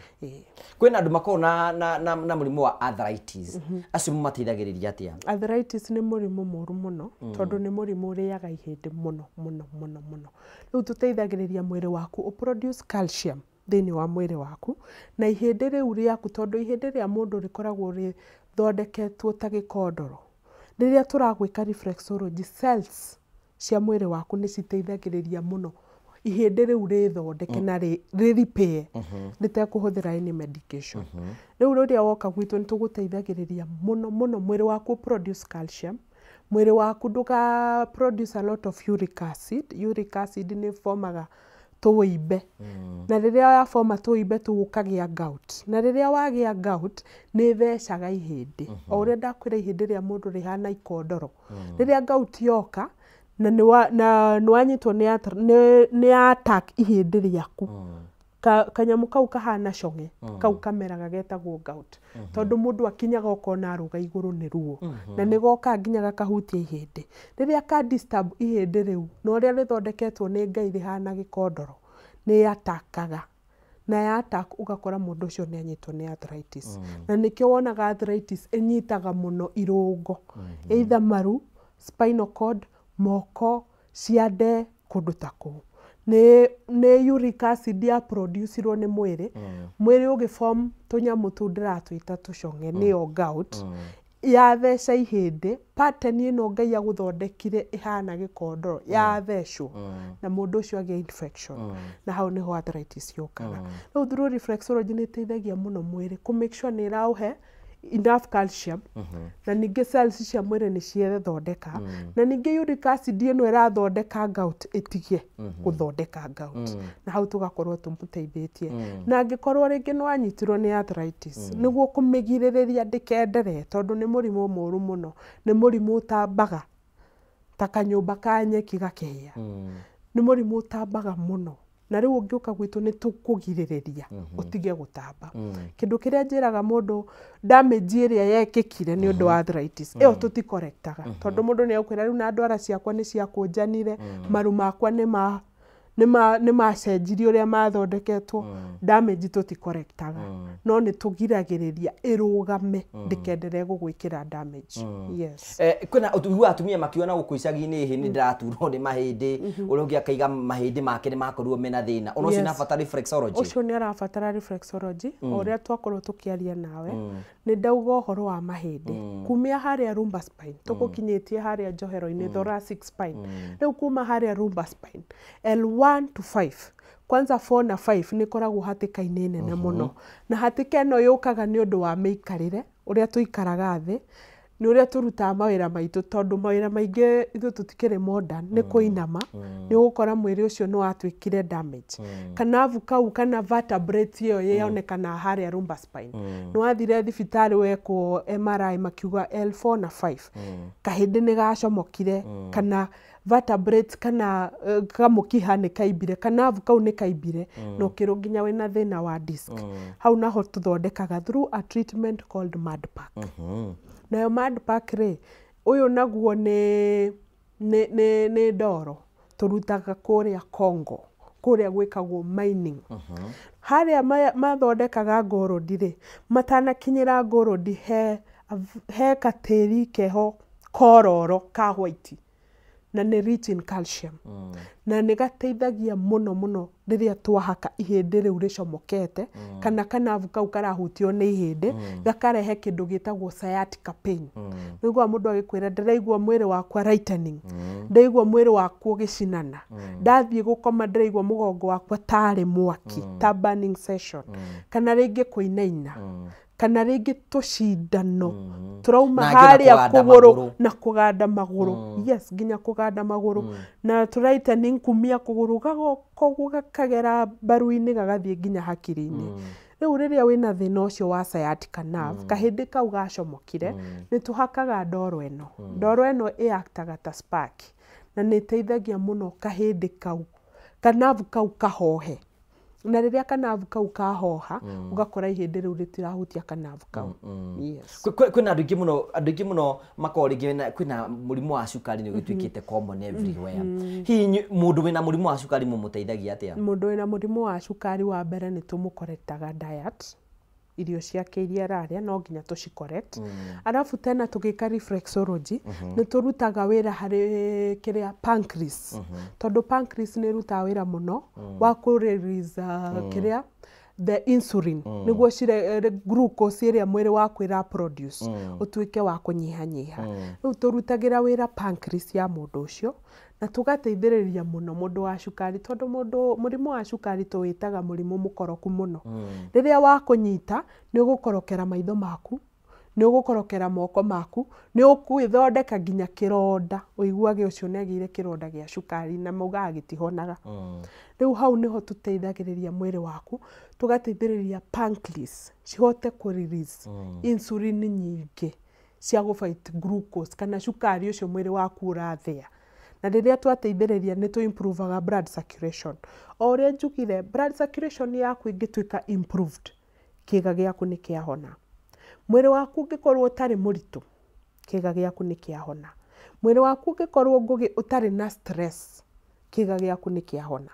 kwina andu makoro na murimu wa arthritis acio mateithagiriria atia arthritis ni murimu muru muno tondu ni murimu uriaga ihindi muno riu tuteithagiriria mwiri waku uproduce calcium thini wa mwiri waku na ihindi riu riaku tondu ihindi ria mundu rikoragwo ri thondeketwo ta gikondoro riria turagwika reflexology cells cia mwiri waku ni citeithagiriria muno ihindi riu rithondeke na repair ritakuhuthira any medication riu riria woka gwitu nituguteithagiriria muno mwiri waku produce calcium mwiri waku nduga produce a lot of uric acid ni formaga tũwĩimbe na rĩrĩa wafoma tũwĩimbe tũgũkagĩa gout na rĩrĩa wagĩa gout nĩ thecaga ihĩndĩ o ũrĩa ndakwĩra ihĩndĩ rĩa mũndũ rĩhana ikondoro rĩrĩa gout yoka na nĩwanyitwo nĩ attack ihĩndĩ rĩaku kanyamũ kau kahana cong'e kau kameraga getagwo gout tondũ mũndũ akinyaga okona arũga igũrũ nĩ ruo na nĩgoka nginya gakahutia ihĩndĩ rĩrĩa ka disturb ihĩndĩ rĩu na ũrĩa rĩthondeketwo nĩ Ngai rĩhana gĩkondoro nĩ atakaga na ya attack ugakora mũndũ ũcio nĩ anyitwo nĩ arthritis na nĩkĩo wonaga arthritis ĩnyitaga mũno irũngo either maru spinal cord moko ciande kũndũ ta kũu nĩ uric acid ya producerwo nĩ mwĩrĩ mwĩrĩ ũgĩform tũnyamũ tũu ndĩratwĩta tũcong'e nĩyo gout yatheca ihĩndĩ pattern ĩno Ngai agũthondekire ĩhana gĩkondoro yathecwo na mũndũ ũcio agĩa infection na hau nĩho arthritis yokaga rĩu through reflexology nĩ ĩteithagia mũno mwĩrĩ kũ make sure nĩ ĩraũhe enough calcium na ningĩ cells cia mwĩrĩ nĩ ciethondeka na ningĩ uric acid ĩno ĩrathondeka gout ĩtige gũthondeka gout na hau tũgakorwo tũmũteithĩtie na angĩkorwo rĩngĩ nĩ wanyitirwo nĩ arthritis nĩguo kũmĩgirĩrĩria ndĩkenderee tondũ nĩ mũrimũ mũru mũno nĩ mũrimũ ũtambaga ta kanyũmba ka nyeki gakĩhĩa nĩ mũrimũ ũtambaga mũno na rĩu ũngĩũka gwitũ nĩ tũkũgirĩrĩria ũtige gũtamba kĩndũ kĩrĩa njĩraga mũndũ damage ĩrĩa yekĩkire nĩ ũndũ wa arthritis ĩyo tũtikorektaga tondũ mũndũ nĩ akwĩra rĩu na ndwara ciakwa nĩ ciakũnjanire maru makwa nĩ macenjirie ũrĩa mathondeketwo damage tũtikorektaga no nĩ tũgiragĩrĩria ĩrũgame ndĩkenderee gũgwĩkĩra damage yes kwĩna ũtugu atumia makiona gũkũ icagi-inĩ hĩ nĩ ndĩraturwo nĩ mahĩndĩ ũrĩa ũngĩ akaiga mahĩndĩ make nĩ makorirwo mena thĩna ona ũcio nĩabatara reflexology ũcio nĩ arabatara reflexology ũrĩa twakorwo tũkĩaria nawe nĩ ndauga ũhoro wa mahĩndĩ kumia harĩa lumbar spine tũgũkinyĩtie harĩa njohero-inĩ thoracic spine rĩu kuma harĩa lumbar spine L1 to 5 kwanza 4 na 5 nĩ koragwo hatĩka-inĩ nene mũno na hatĩka ĩno yũkaga nĩ ũndũ wa mĩikarĩre ũrĩa tũikaraga thĩ nĩ ũrĩa tũrutaga mawĩra maitũ tondũ mawĩra maingĩ ithuĩ tũtikĩrĩ modern nĩ kũinama nĩ ũgũkora mwĩrĩ ũcio nĩ watwĩkire damage kanavu kau kana vertebrate ĩyo yonekana harĩa lumbar spine nĩ wathire thibitarĩ wekwo MRI makiuga L4 na 5 kahĩndĩ nĩ gacomokire kana vertebrate kana kamũkiha nĩ kaimbire kanavu kau nĩ kaimbire no kĩro nginya wĩna thĩna wa disc hau naho tũthondekaga through a treatment called MADPAC nayo MADPAC rĩ ũyũ naguo nĩ ndoro tũrutaga kũrĩa Congo kũrĩa gwĩkagwo mining harĩa mathondekaga ngorodi rĩ matanakinyĩra ngorodi he katĩri keho kororo ka white na nĩ rich in calcium na nĩ gateithagia mũno mũno rĩrĩa twahaka ihĩndĩ rĩu rĩcomokete kana kanavu kau karahutio nĩ ihĩndĩ gakarehe kĩndũ gĩtagwo sciatica pain nĩguo mũndũ agĩkwĩra ndĩraigua mwĩrĩ wakwa lightening ndaigua mwĩrĩ wakwa ũgĩcinana ndathiĩ gũkoma ndĩraigua mũgongo wakwa tarĩ mwaki ta burning session kana rĩngĩ kũinaina kana rĩngĩ tũcindano tũrauma harĩa kũgũrũ na kũganda magũrũ yes nginya kũganda magũrũ na tũraitani kumia kũgũrũ gagokoguo gakagera mbaru-inĩ gagathiĩ nginya hakiri-inĩ rĩu rĩrĩa wĩna thĩna ũcio wa sciatica nerve kahĩndĩ kau gacomokire nĩ tũhakaga ndoro ĩno ĩaktaga ta spark na nĩ ĩteithagia mũno kahĩndĩ kau kanavu kau kahohe na rĩrĩa kanavu kau kahoha ugakora ihĩndĩ rĩu rĩtirahutia kanavu kau yes kwĩna andũ aingĩ mũno makorwo rĩngĩ kwĩna mũrimũ wa cukari nĩ ũgĩtuĩkĩte common everywhere hihi mũndũ wĩna mũrimũ wa cukari mũmũteithagia atĩa mũndũ wĩna mũrimũ wa cukari wa mbere nĩ tũmũkorektaga diet irio ciake iria ararĩa no nginya tũcicorrect arafu tena tũgĩka reflexology nĩ tũrutaga wĩra harĩ kĩrĩa pancreas tondũ pancreas nĩ rutaga wĩra mũno wa kũ-release kĩrĩa the insulin nĩguo glucose ĩrĩa mwĩrĩ waku ĩra-produce ũtuĩke wa kũnyihanyiha rĩu tũrutagĩra wĩra pancreas ya mũndũ ũcio na tũgateithĩrĩria mũno mũndũ wa cukari tondũ mũrimũ wa cukari tũwĩtaga mũrimũ mũkoroku mũno rĩrĩa wakũnyita nĩ ũgũkorokera maitho maku nĩ ũgũkorokera moko maku, nĩ ũkwĩthondeka nginya kĩronda, ũiguage ũcio nĩ agĩire kĩronda gĩa cukari na maugaga gĩtihonaga. Rĩu hau nĩho tũteithagĩrĩria mwĩrĩ waku, tũgateithĩrĩria pancreas cihote kũ-release insulin nyingĩ cia gũ-fight glucose kana cukari ũcio mwĩrĩ waku ũrathĩa. Na rĩrĩa twateithĩrĩria nĩ tũ-improve blood circulation. O ũrĩa njugire, blood circulation yaku ĩngĩtuĩka improved, kĩga gĩaku nĩ kĩahona. Mwĩrĩ waku ũngĩkorwo ũtarĩ mũritũ, kĩga gĩaku nĩ kĩahona. Mwĩrĩ waku ũngĩkorwo ũtarĩ na stress, kĩga gĩaku nĩ kĩahona.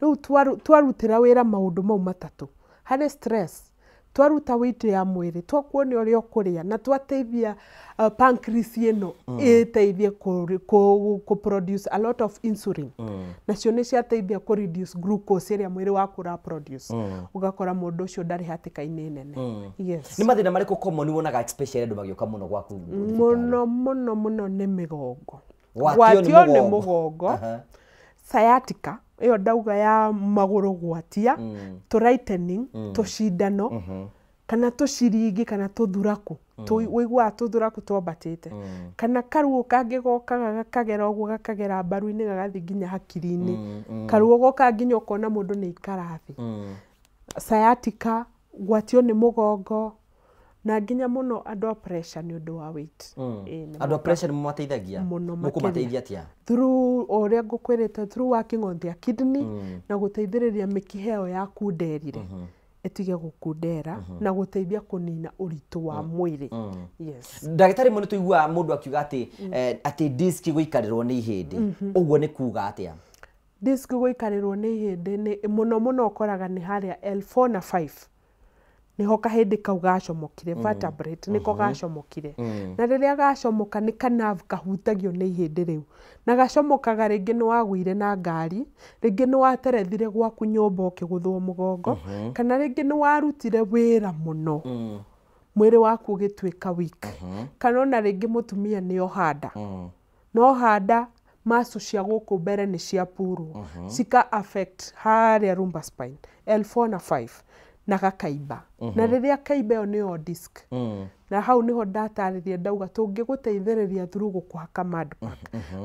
Rĩu twarutĩra wĩra maũndũ mau matatũ. Harĩ stress, twaruta weight ya mwĩrĩ, twakuonia ũrĩa ũkũrĩa na twateithia pancreas ĩno ĩteithie kũ-produce a lot of insulin. Nacio nĩ ciateithia kũ-reduce glucose ĩrĩa mwĩrĩ waku ũra-produce. Ũgakora mũndũ ũcio ndarĩ hatĩka-inĩ nene. Yes. Nĩ mathĩna marĩkũ common wona especially andũ magĩũka mũno gwaku? Mũno nĩ mĩgongo. Gwatio nĩ mũgongo. Sciatica, ĩyo ndauga ya magũrũ gwatia, tũ-lightening, tũcindano, kana tũciringi, kana tũthuraku. Ũiguaga tũthuraku twambatĩte. Kana karuo kangĩgoka gakagera ũguo gakagera mbaru-inĩ gagathiĩ nginya hakiri-inĩ. Karuo goka nginya ũkona mũndũ nĩ aikara thĩ. Sciatica, gwatio nĩ mũgongo, na nginya mũno andũ a pressure nĩ ũndũ wa weight. Andũ a pressure nĩ mũmateithagia? Mũkũmateithia atĩa? Through ũrĩa ngũkwĩrĩte, through working on their kidney na gũteithĩrĩria mĩkiha ĩyo ya kunderire ĩtige gũkundera na gũteithia kũnina ũritũ wa mwĩrĩ. Yes. Ndagĩtarĩ mũno tũiguaga mũndũ akiuga atĩ disc gũikarĩrwo nĩ ihĩndĩ. Ũguo nĩ kuuga atĩa? Disc gũikarĩrwo nĩ ihĩndĩ mũno ũkoraga nĩ harĩa L4 na 5. Niho kahĩndĩ kau gacomokire, vertebrate nĩko gacomokire. Na rĩrĩa gacomoka nĩ kanavu kahutagio nĩ ihĩndĩ rĩu. Na gacomokaga rĩngĩ nĩ wagũire na ngari, rĩngĩ nĩ waterethire gwaku nyũmba ũkĩgũthwo mũgongo, kana rĩngĩ nĩ warutire wĩra mũno, mwĩrĩ waku ũgĩtuĩka weak. Kana ona rĩngĩ mũtumia nĩ ohanda. No handa masu cia gũkũ mbere nĩ cia puru, cika affect harĩa lumbar spine, L4 na 5. Na gakaimba. Na rĩrĩa kaimba ĩyo nĩyo disc. Na hau niho ndatarĩria ndauga tũngĩgũteithĩrĩria through gũkũhaka Mad-Pack.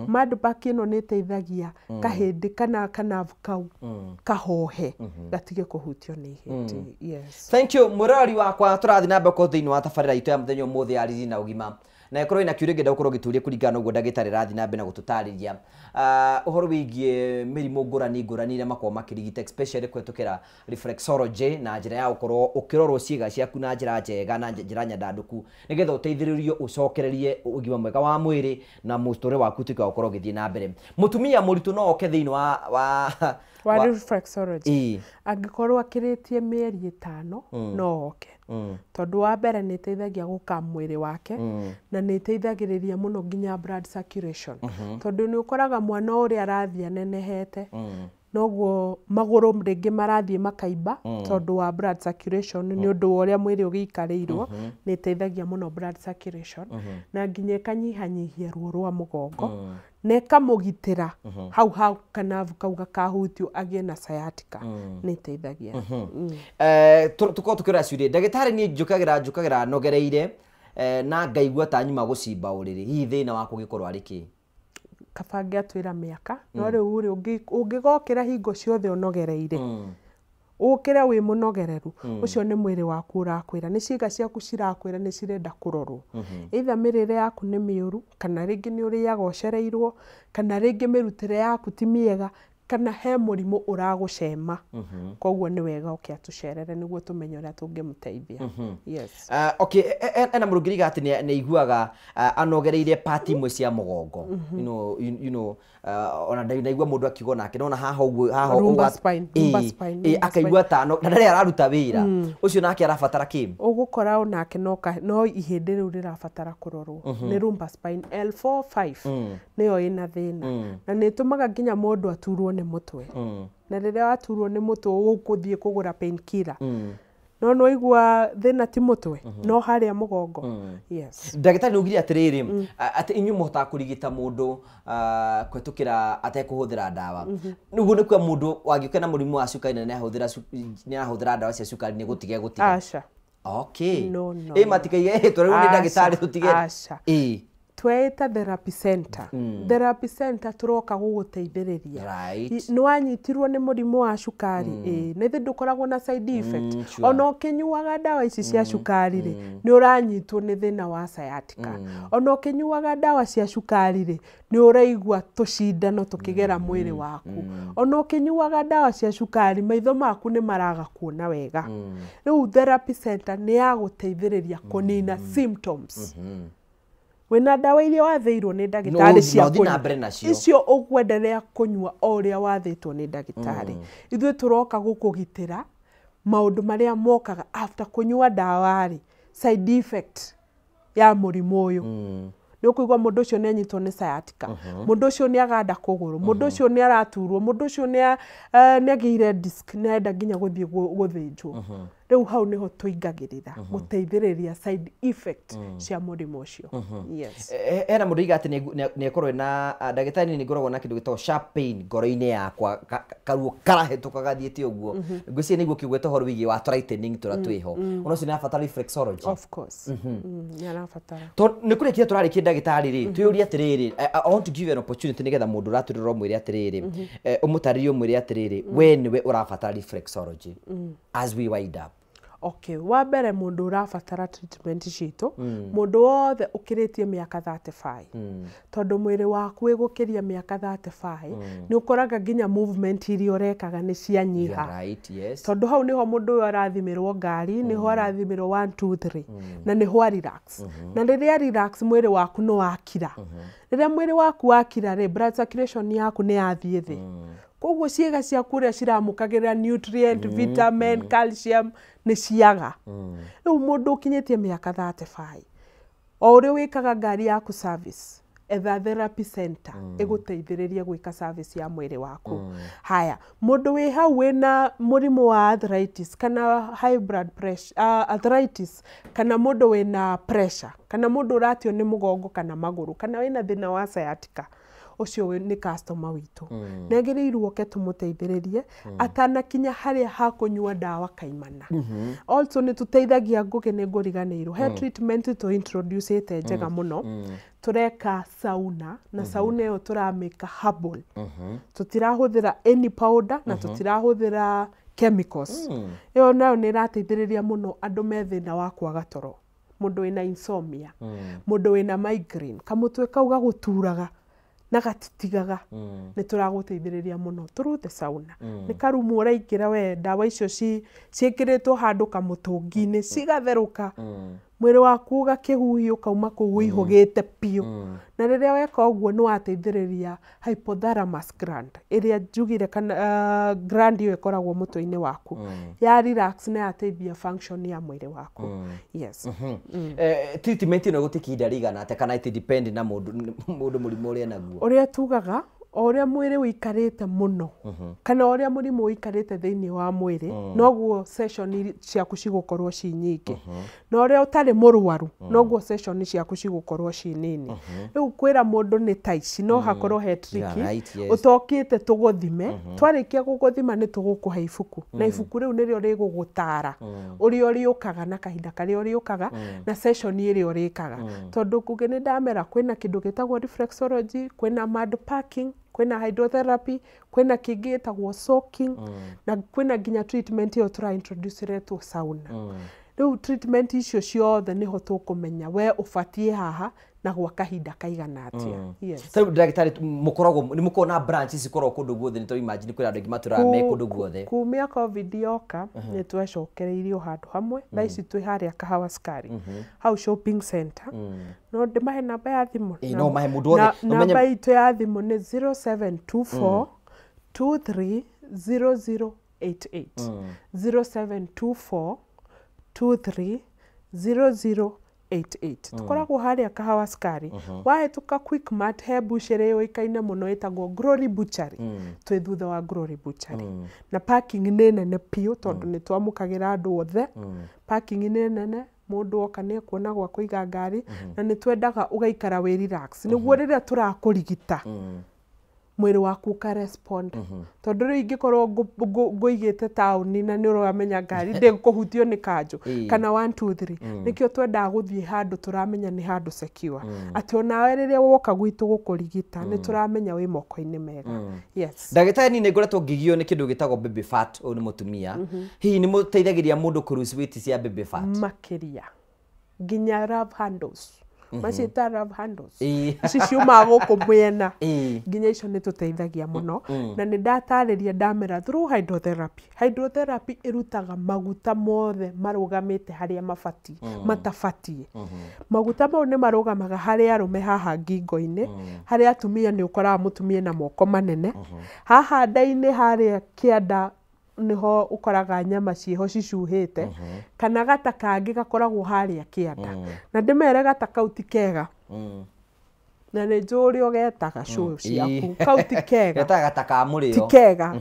Mad-Pack ĩno nĩ ĩteithagia kahĩndĩ kana kanavu kau kahohe gatige kũhutio nĩ ihĩndĩ. Yes. Thank you. Mũrori wakwa tũrathiĩ na mbere thĩinĩ wa tabarĩra itũ ya mũthenya ũmũthĩ ya Riri na Ũgima. Na ĩkorwo ina kiũria ngenda gũkorwo gĩturia kũringana na ũguo ndagĩtarĩ rathiĩ na mbere na gũtũtarĩria ũhoro wĩgiĩ mĩrimũ ngũrani iria makoragwo makĩrigita especially kũhetũkĩra reflexology na njĩra ya gũkorwo ũkĩrorwo ciĩga ciaku na njĩra njega na njĩra nyandandũku nĩgetha ũteithĩrĩrio ũcokererie ũgima mwega wa mwĩrĩ na mũtũrĩre waku ũtuĩke wa gũkorwo ũgĩthiĩ na mbere. Mũtumia mũritũ no oke thĩinĩ wa reflexology. Angĩkorwo akĩrĩtie mĩeri 5 no oke. Tondũ wa mbere nĩ ĩteithagia gũka mwĩrĩ wake na nĩ ĩteithagĩrĩria mũno nginya blood circulation. Tondũ nĩ ũkoraga mwana ũrĩa arathiĩ anenehete, noguo magũrũ rĩngĩ marathiĩ makaimba tondũ wa blood circulation nĩ ũndũ wa ũrĩa mwĩrĩ ũgĩikarĩirwo, nĩ ĩteithagia mũno blood circulation na nginya ĩkanyihanyihia ruo rwa mũgongo na ĩkamũgitĩra hau kanavu kau gakahutio agĩe na sciatica, nĩ ĩteithagia. Tũkorwo tũkĩrora ciũria, ndagĩtarĩ niĩ njũkagĩra nogereire na ngaigua ta nyuma gũcimba ũrĩrĩ, hihi thĩna wako ũngĩkorwo arĩ kĩ? Kaba angĩatwĩra mĩaka, no rĩu ũngĩgokĩra hingo ciothe ũnogereire, ũkĩra wĩ mũnogereru, ũcio nĩ mwĩrĩ waku ũrakwĩra, nĩ ciĩga ciaku cirakwĩra nĩ cirenda kũrorwo. Either mĩrĩre yaku nĩ mĩũru, kana rĩngĩ nĩ ũrĩaga ũcereirwo, kana rĩngĩ mĩrutĩre yaku ti mĩega, kana he mũrimũ ũragũcema. Koguo nĩ wega oke atũcerere nĩguo tũmenye ũrĩa tũngĩmũteithia. Yes. Okay, ena mũrũngĩriga atĩ nĩ aiguaga anogereire part imwe cia mũgongo. You know, ona ndaigua mũndũ akiuga nake nona haha ũguo lumbar spine. Akaigua ta na rĩrĩa araruta wĩra. Ũcio nake arabatara kĩ? Ũgũkora onake no ihĩndĩ rĩu rĩrabatara kũrorwo. Nĩ lumbar spine L4 5 nĩyo ĩna thĩna. Na nĩ ĩtũmaga nginya mũndũ aturwo nĩ mũtwe. Na rĩrĩa waturwo nĩ mũtwe ũgũthiĩ kũgũra painkiller. No noigua thĩna ti mũtwe, no harĩa mũgongo. Yes. Ndagĩtarĩ nĩ ugire atĩrĩrĩ, atĩ inyuĩ mũhotaga kũrigita mũndũ kũhetũkĩra atekũhũthĩra ndawa. Nĩguo nĩ kuo mũndũ wangĩũka na mũrimũ wa cukari na nĩ ahũthĩra ndawa cia cukari nĩ gũtiga. Aca. Okay. No, no, Matikaige twarĩu nĩ ndagĩtarĩ tũtige. Aca. Tweta therapy center. Therapy center turoka gũgũteithĩrĩria. Right. Nĩ wanyitirwo nĩ mũrimũ wa cukari. Nĩ thĩ ndũkoragwo na side effect. Sure. Ona ũkĩnyuaga ndawa ici cia cukari rĩ, nĩ ũranyitwo nĩ thĩna wa sciatica. Ona ũkĩnyuaga ndawa cia cukari rĩ, nĩ ũraigua tũcindano tũkĩgera mwĩrĩ waku. Ona ũkĩnyuaga ndawa cia cukari, maitho maku nĩ maraga kuona wega. Rĩu therapy center nĩ ya gũteithĩrĩria kũnina symptoms. Wĩna ndawa iria wathĩirwo nĩ ndagĩtarĩ cia kũnyua, icio ũkwenderea kũnyua o ũrĩa wathĩtwo nĩ ndagĩtarĩ. Ithuĩ tũroka gũkũgitĩra maũndũ marĩa mokaga after kũnyua ndawa rĩ, side effect ya mũrimũ ũyũ. Nĩ ũkũigua mũndũ ũcio nĩ anyitwo nĩ sciatica, mũndũ ũcio nĩ aganda kũgũrũ, mũndũ ũcio nĩ araturwo, mũndũ ũcio nĩ agĩire disc, nĩ arenda nginya gũthiĩ gũthĩnjwo. Rĩu hau nĩho tũingagĩrĩra gũteithĩrĩria side effect cia mũrimũ ũcio. Yes. Hena mũndũ iga atĩ nĩ ekorwo na ndagĩtarĩ nĩ ngoragwo na kĩndũ gĩtagwo sharp pain ngoro-inĩ yakwa, karuo karahĩtũka gathiĩte ũguo. Ngwĩciria nĩguo kĩugĩte ũhoro wĩgiĩ wa tightening tũrĩa twĩho. Ona ũcio nĩ abatara reflexology. Of course. Nĩ arabatara. Nĩ kũrĩkia tũrarĩkia ndagĩtarĩ rĩ, twĩyũrie atĩrĩrĩ, I want to give you an opportunity nĩgetha mũndũ ũratũrĩra ũmwĩre atĩrĩrĩ, ũmũtarĩrie ũmwĩre atĩrĩrĩ, we nĩwe ũrabatara reflexology as we wind up. Okay, wa mbere mũndũ ũrabatara treatment citũ, mũndũ wothe ũkĩrĩtie mĩaka 35. Tondũ mwĩrĩ waku wĩgũkĩria mĩaka 35, nĩ ũkoraga nginya movement iria ũrekaga nĩ cianyiha. Tondũ hau nĩho mũndũ ũyũ arathimirwo ngari, nĩho arathimirwo 1 2 3, na nĩho a relax. Na rĩrĩa relax mwĩrĩ waku nĩ wakira. Rĩrĩa mwĩrĩ waku wakira rĩ, blood circulation yaku nĩ yathiĩ thĩ. Koguo ciĩga ciaku ũrĩa ciramũkagĩra nutrient, vitamin, calcium nĩ ciaga. Rĩu mũndũ ũkinyĩtie mĩaka 35, o ũrĩa wĩkaga ngari yaku service, etha therapy center ĩgũteithĩrĩrie gwĩka service ya mwĩrĩ waku. Haya, mũndũ wĩ hau wĩna mũrimũ wa arthritis kana high blood pressure, arthritis kana mũndũ wĩna pressure, kana mũndũ ũratio nĩ mũgongo kana magũrũ, kana wĩna thĩna wa sciatica, ucio nĩ customer witũ. Nagĩrĩirwo ke tũmũteithĩrĩrie atanakinya harĩa hakũnyua ndawa kaimana. Also nĩ tũteithagia ngũgĩ nĩ ngũriganĩirwo. He treatment tũ introduce ĩte njega mũno. Tureka sauna, na sauna ĩyo turamĩka herbal. Tutirahũthĩra any powder na tutirahũthĩra chemicals. Ĩyo nayo nĩ ĩrateithĩrĩria mũno andũ me thĩna wa kwaga toro. Mũndũ wĩna insomnia, mũndũ wĩna migraine, kamũtwe kau gagũturaga na gatitigaga, nĩ turagũteithĩrĩria mũno. Turute sauna, nĩ karumu ũraingĩra we, ndawa icio ciĩkĩrĩtwo handũ kamũtũngi-inĩ cigatherũka, mwĩrĩ waku ũgakĩhuhia ũkauma kũu wĩihũgĩte piũ. Na rĩrĩa weka ũguo nĩ wateithĩrĩria hypothalamus gland, ĩrĩa njugire kana gland ĩyo ĩkoragwo mũtwe-inĩ waku, ya relax na yateithia function ya mwĩrĩ waku. Yes. Treatment ĩno ĩgũtĩkia ihinda rĩigana atĩa, kana it depend na mũndũ mũrimũ ũrĩa naguo? Ũrĩa tugaga, o ũrĩa mwĩrĩ ũikarĩte mũno, kana ũrĩa mũrimũ ũikarĩte thĩinĩ wa mwĩrĩ, noguo session ciaku cigũkorwo ci nyingĩ. Na ũrĩa ũtarĩ mũrwaru, noguo session ciaku cigũkorwo ci nini. Rĩu kwĩra mũndũ nĩ ta ici, no hakorwo he tricky. Ũtokĩte tũgũthime, twarĩkia gũgũthima nĩ tũgũkũhe ibuku. Na ibuku rĩu nĩrĩo rĩgũgũtara ũrĩa ũrĩũkaga na kahinda karĩa ũrĩũkaga na session ĩrĩa ũrĩkaga. Tondũ ngũgĩ nĩ ndamera kwĩna kĩndũ gĩtagwo reflexology, kwĩna mud packing, kwĩna hydrotherapy, kwĩna kĩngĩ gĩtagwo soaking, na kwĩna nginya treatment ĩyo tũra introduce ĩretwo sauna. Rĩu treatment icio ciothe nĩho tũkũmenya we ũbatiĩ haha na gwa kahinda kaigana atĩa. Yes. Rĩu ndagĩtarĩ mũkoragwo nĩ mũkoragwo na branches cikoragwo kũndũ guothe, nĩ tũ imagine kwĩna andũ aingĩ matũraga me kũndũ guothe. Kumia COVID yoka nĩ twecokereirio handũ hamwe, na ici twĩ harĩa Kahawa Sukari, hau shopping center. No ndĩmahe namba ya thimũ. No mahe mũndũ wothe. Namba itũ ya thimũ nĩ 0724 23 0088. 0724 23 0088. Tukoragwo harĩa Kahawa Sukari. Wahĩtũka Quickmart he butchery yoĩkaine mũno ĩtagwo Glory Butchery. Twĩ thutha wa Glory Butchery. Na parking nĩ nene piũ tondũ nĩ twamũkagĩra andũ othe. Parking nĩ nene, mũndũ oka nĩ ekuona gwa kũiga ngari, na nĩ twendaga ũgaikara wĩ relax. Nĩguo rĩrĩa tũrakũrigita mwĩrĩ waku ka respond tondũ rĩu ingĩkorwo ngũigĩte taũni na nĩ ũramenya ngari ndĩkũhutio nĩ kanjũ kana 1 2 3 nĩkĩo twendaga gũthiĩ handũ tũramenya nĩ handũ secure atĩ onawe rĩrĩa woka gwitũ gũkũrigita nĩ tũramenya wĩ moko-inĩ mega yes ndagĩtarĩ nĩ ngoretwo ngĩgio nĩ kĩndũ gĩtagwo baby fat ũyũ nĩ mũtumia hihi nĩ mũteithagĩria mũndũ kũruce weight cia baby fat makĩria nginya love handles macita love handles ici ciumaga gũkũ mwena nginya icio nĩ tũteithagia mũno na nĩ ndatarĩria ndamera through hydrotherapy ĩrutaga maguta mothe marũgamĩte harĩa matabatie maguta mau nĩ marũgamaga harĩa arũme haha ngingo-inĩ harĩa atumia nĩ ũkoraga mũtumia na moko manene haha nda-inĩ harĩa kĩanda niho ukoraga nyama ciho cicuhĩte kana gata kangĩ gakoragwo harĩa kĩanda na ndĩmere gata kau ti kega na nĩ njũri ũgetaga show ciaku kau ti kega getaga gata ka mũrĩo ti kega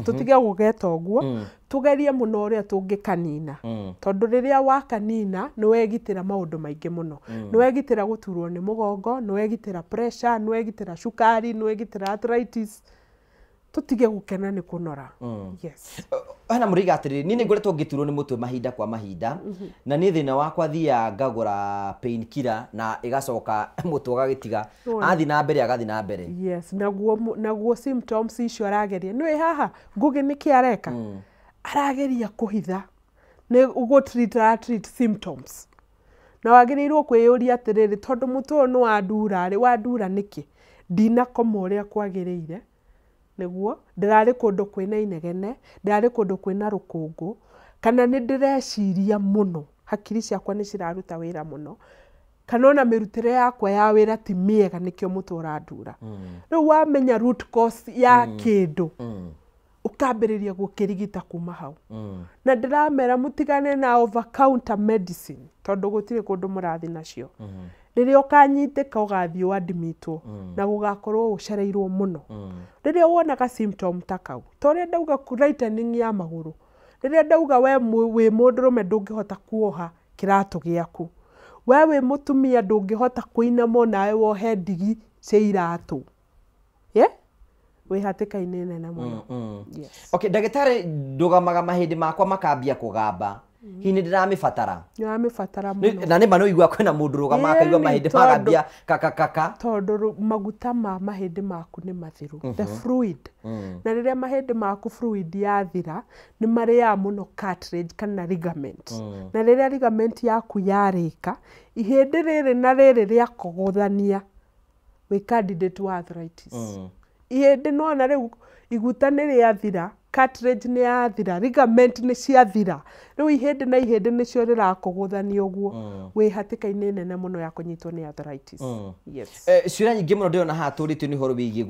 tũtige gũgeta ũguo tugerie mũno ũrĩa tũngĩkanina tondũ rĩrĩa wakanina nĩ wegitĩra maũndũ maingĩ mũno nĩ wegitĩra gũturwo nĩ mũgongo nĩ wegitĩra pressure nĩ wegitĩra cukari nĩ wegitĩra arthritis tutige gukena nĩ kũnora yes hana mũriga atĩrĩrĩ niĩ nĩ ngoretwo ngĩturwo nĩ mũtwe mahinda kwa mahinda na niĩ thĩna wakwa thia ngagũra pain killer na ĩgacoka mũtwe ũgagĩtiga athi na mbere agathi na mbere yes naguo symptoms icio arageria nĩ haha ngugi nĩ kĩareka arageria kũhitha nĩ treat symptoms na wagĩrĩirwo kwĩyũria atĩrĩrĩ tondũ mũtwe nĩ wandura nĩkĩ ndinakoma ũrĩa kwagĩrĩire nĩguo ndirarĩ kũndũ kwĩna inegene ndirarĩ kũndũ kwĩna rũkũngũ kana nĩ ndĩreciria mũno hakiri ciakwa nĩ ciraruta wĩra mũno kana ona mĩrutĩre yakwa ya wĩra ti mĩega nĩkĩo mũtwe ũrandura rĩu wamenya root cause ya kĩndũ ukambĩrĩria gũkĩrigita kuma hau na ndĩramera mũtigane na over counter medicine tondũ gũtirĩ kũndũ mũrathi nacio rĩrĩa ũkanyitĩka ũgathiĩ wadmitwo na gũgakorwo ũcereirwo mũno rĩrĩa wonaga symptom ta kau torĩa ndauga lightening ya magũrũ rĩrĩa ndauga we wĩ mũndũrũme ndũngĩhota kuoha kĩratũ gĩaku we wĩ mũtumia ndũngĩhota kũinama nawe wohe ndigi cia iratũ wĩ hatĩka-inĩ nene mũno okay ndagĩtarĩ ndũgamaga mahĩndĩ makwa makambia kũgamba hihi nĩ ndĩramĩbatara mũno na nĩma no igua kwĩna mũndũ rũgama akaigua mahĩndĩ makambia kakakaka tondũ maguta ma mahĩndĩ maku nĩ mathiru the fluid na rĩrĩa mahĩndĩ maku fluid yathira nĩ marĩaga mũno cartilage kana ligament na rĩrĩa ligament yaku yarĩka ihĩndĩ rĩrĩ na rĩrĩ rĩa kũgũthania wĩ candidate wa arthritis ihĩndĩ nona rĩu iguta nĩ rĩathira cartilage nĩ yathira ligament nĩ ciathira rĩu ihĩndĩ na ihĩndĩ nĩcio rĩrakũgũthania ũguo wĩ hatĩka-inĩ nene mũno ya kũnyitwo nĩ arthritis yes ciũria nyingĩ mũno ndĩrona haha tũrĩtio nĩ ũhoro wĩgiĩ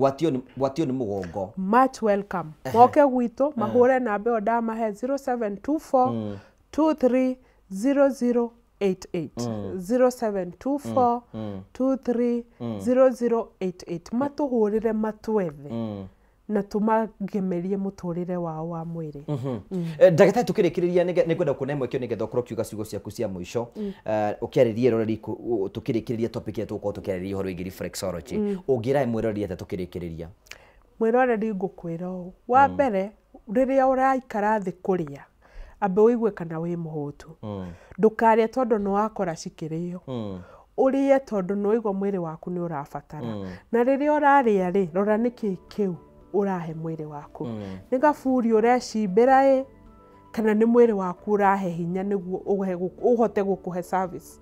gwatio nĩ mũgongo much welcome moke gwitũ mahũre namba ĩyo ndamahe 0724 23 0088 0724 23 0088 matũhũrĩre matwethe na tumagemerie mũtũrĩre wao wa mwĩrĩ ndagĩtarĩ tũkĩrĩkĩrĩria nĩ kwenda kuona imwe kĩo nĩgetha ũkorwo kiuga ciugo ciaku cia mũico ũkĩarĩria roreri tũkĩrĩkĩrĩria topic ya tũkorwo tũkĩarĩria ũhoro wĩgiĩ reflexology ũngĩra mwĩroreri atĩ tũkĩrĩkĩrĩria mwĩroreri ngũkwĩra ũũ wa mbere rĩrĩa ũraikara thĩ kũrĩa ambe ũigue kana wĩ mũhũtu ndũkarĩe tondũ nĩ wakora cikĩrĩo ũrĩe tondũ nĩ ũigua mwĩrĩ waku nĩ ũrabatara na rĩrĩa ũrarĩa rĩ rora nĩkĩ kĩu ũrahe mwĩrĩ waku nĩ gaburi ũrecimbĩra kana nĩ mwĩrĩ waku ũrahe hinya nĩguo ũhote gũkũhe service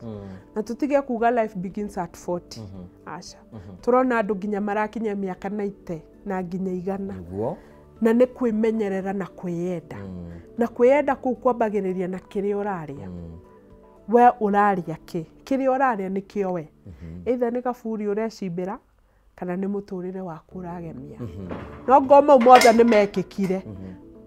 na tũtige kuga life begins at 40 aca tũrona andũ nginya marakinya mĩaka 90 na nginya 100 na nĩ kwĩmenyerera na kwĩyenda na kwĩyenda kũu kwambagĩrĩria na kĩrĩa ũrarĩa we ũrarĩa kĩrĩa ũrarĩa nĩkĩo we either nĩ gaburi ũrecimbĩra kana nĩ mũtũrĩre waku ũragemia no ngo mau mothe nĩ mekĩkire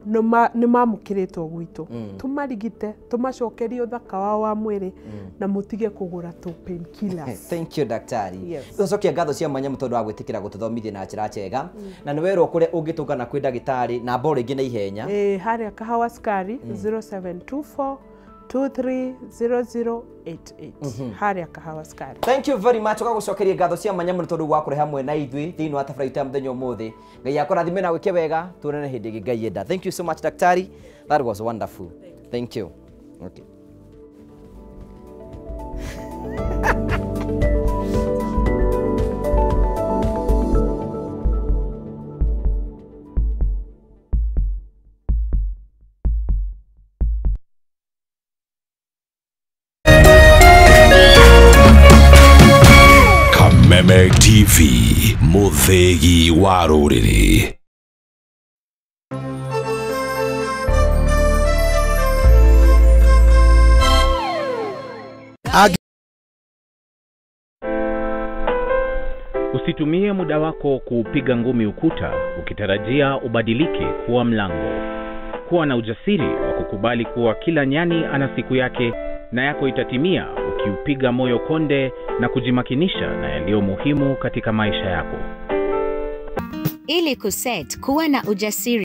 nĩ mamũkĩrĩtwo gwitũ tũmarigite tũmacokerie ũthaka wao wa mwĩrĩ na mũtige kũgũra pain killers thank you daktari tũcokia ngatho cia mwanya tondũ wa gwĩtĩkĩra gũtũthomithia na njĩra njega na nĩ werwo kũrĩa ũngĩtũngana kwĩ ndagĩtarĩ na mboro ingĩ na ihenya harĩa Kahawa Sukari 0724 230088 haria kahawa skari. Thank you very much ugagucokeria ngatho cia manya muno tondu gwakurehe hamwe na ithui thiini wa tabarau ta muthenya umuthi. Ngai akurathime na gwike wega tuonane hindi ingi Ngai enda. Thank you so much daktari. That was wonderful. Thank you. Okay. Kameme TV, muthegi wa ruriri. Usitumie muda wako kuupiga ngumi ukuta ukitarajia ubadilike kuwa mlango. Kuwa na ujasiri wa kukubali kuwa kila nyani ana siku yake na yako itatimia ukiupiga moyo konde na kujimakinisha na yaliyo muhimu katika maisha yako. Ili kuset kuwa na ujasiri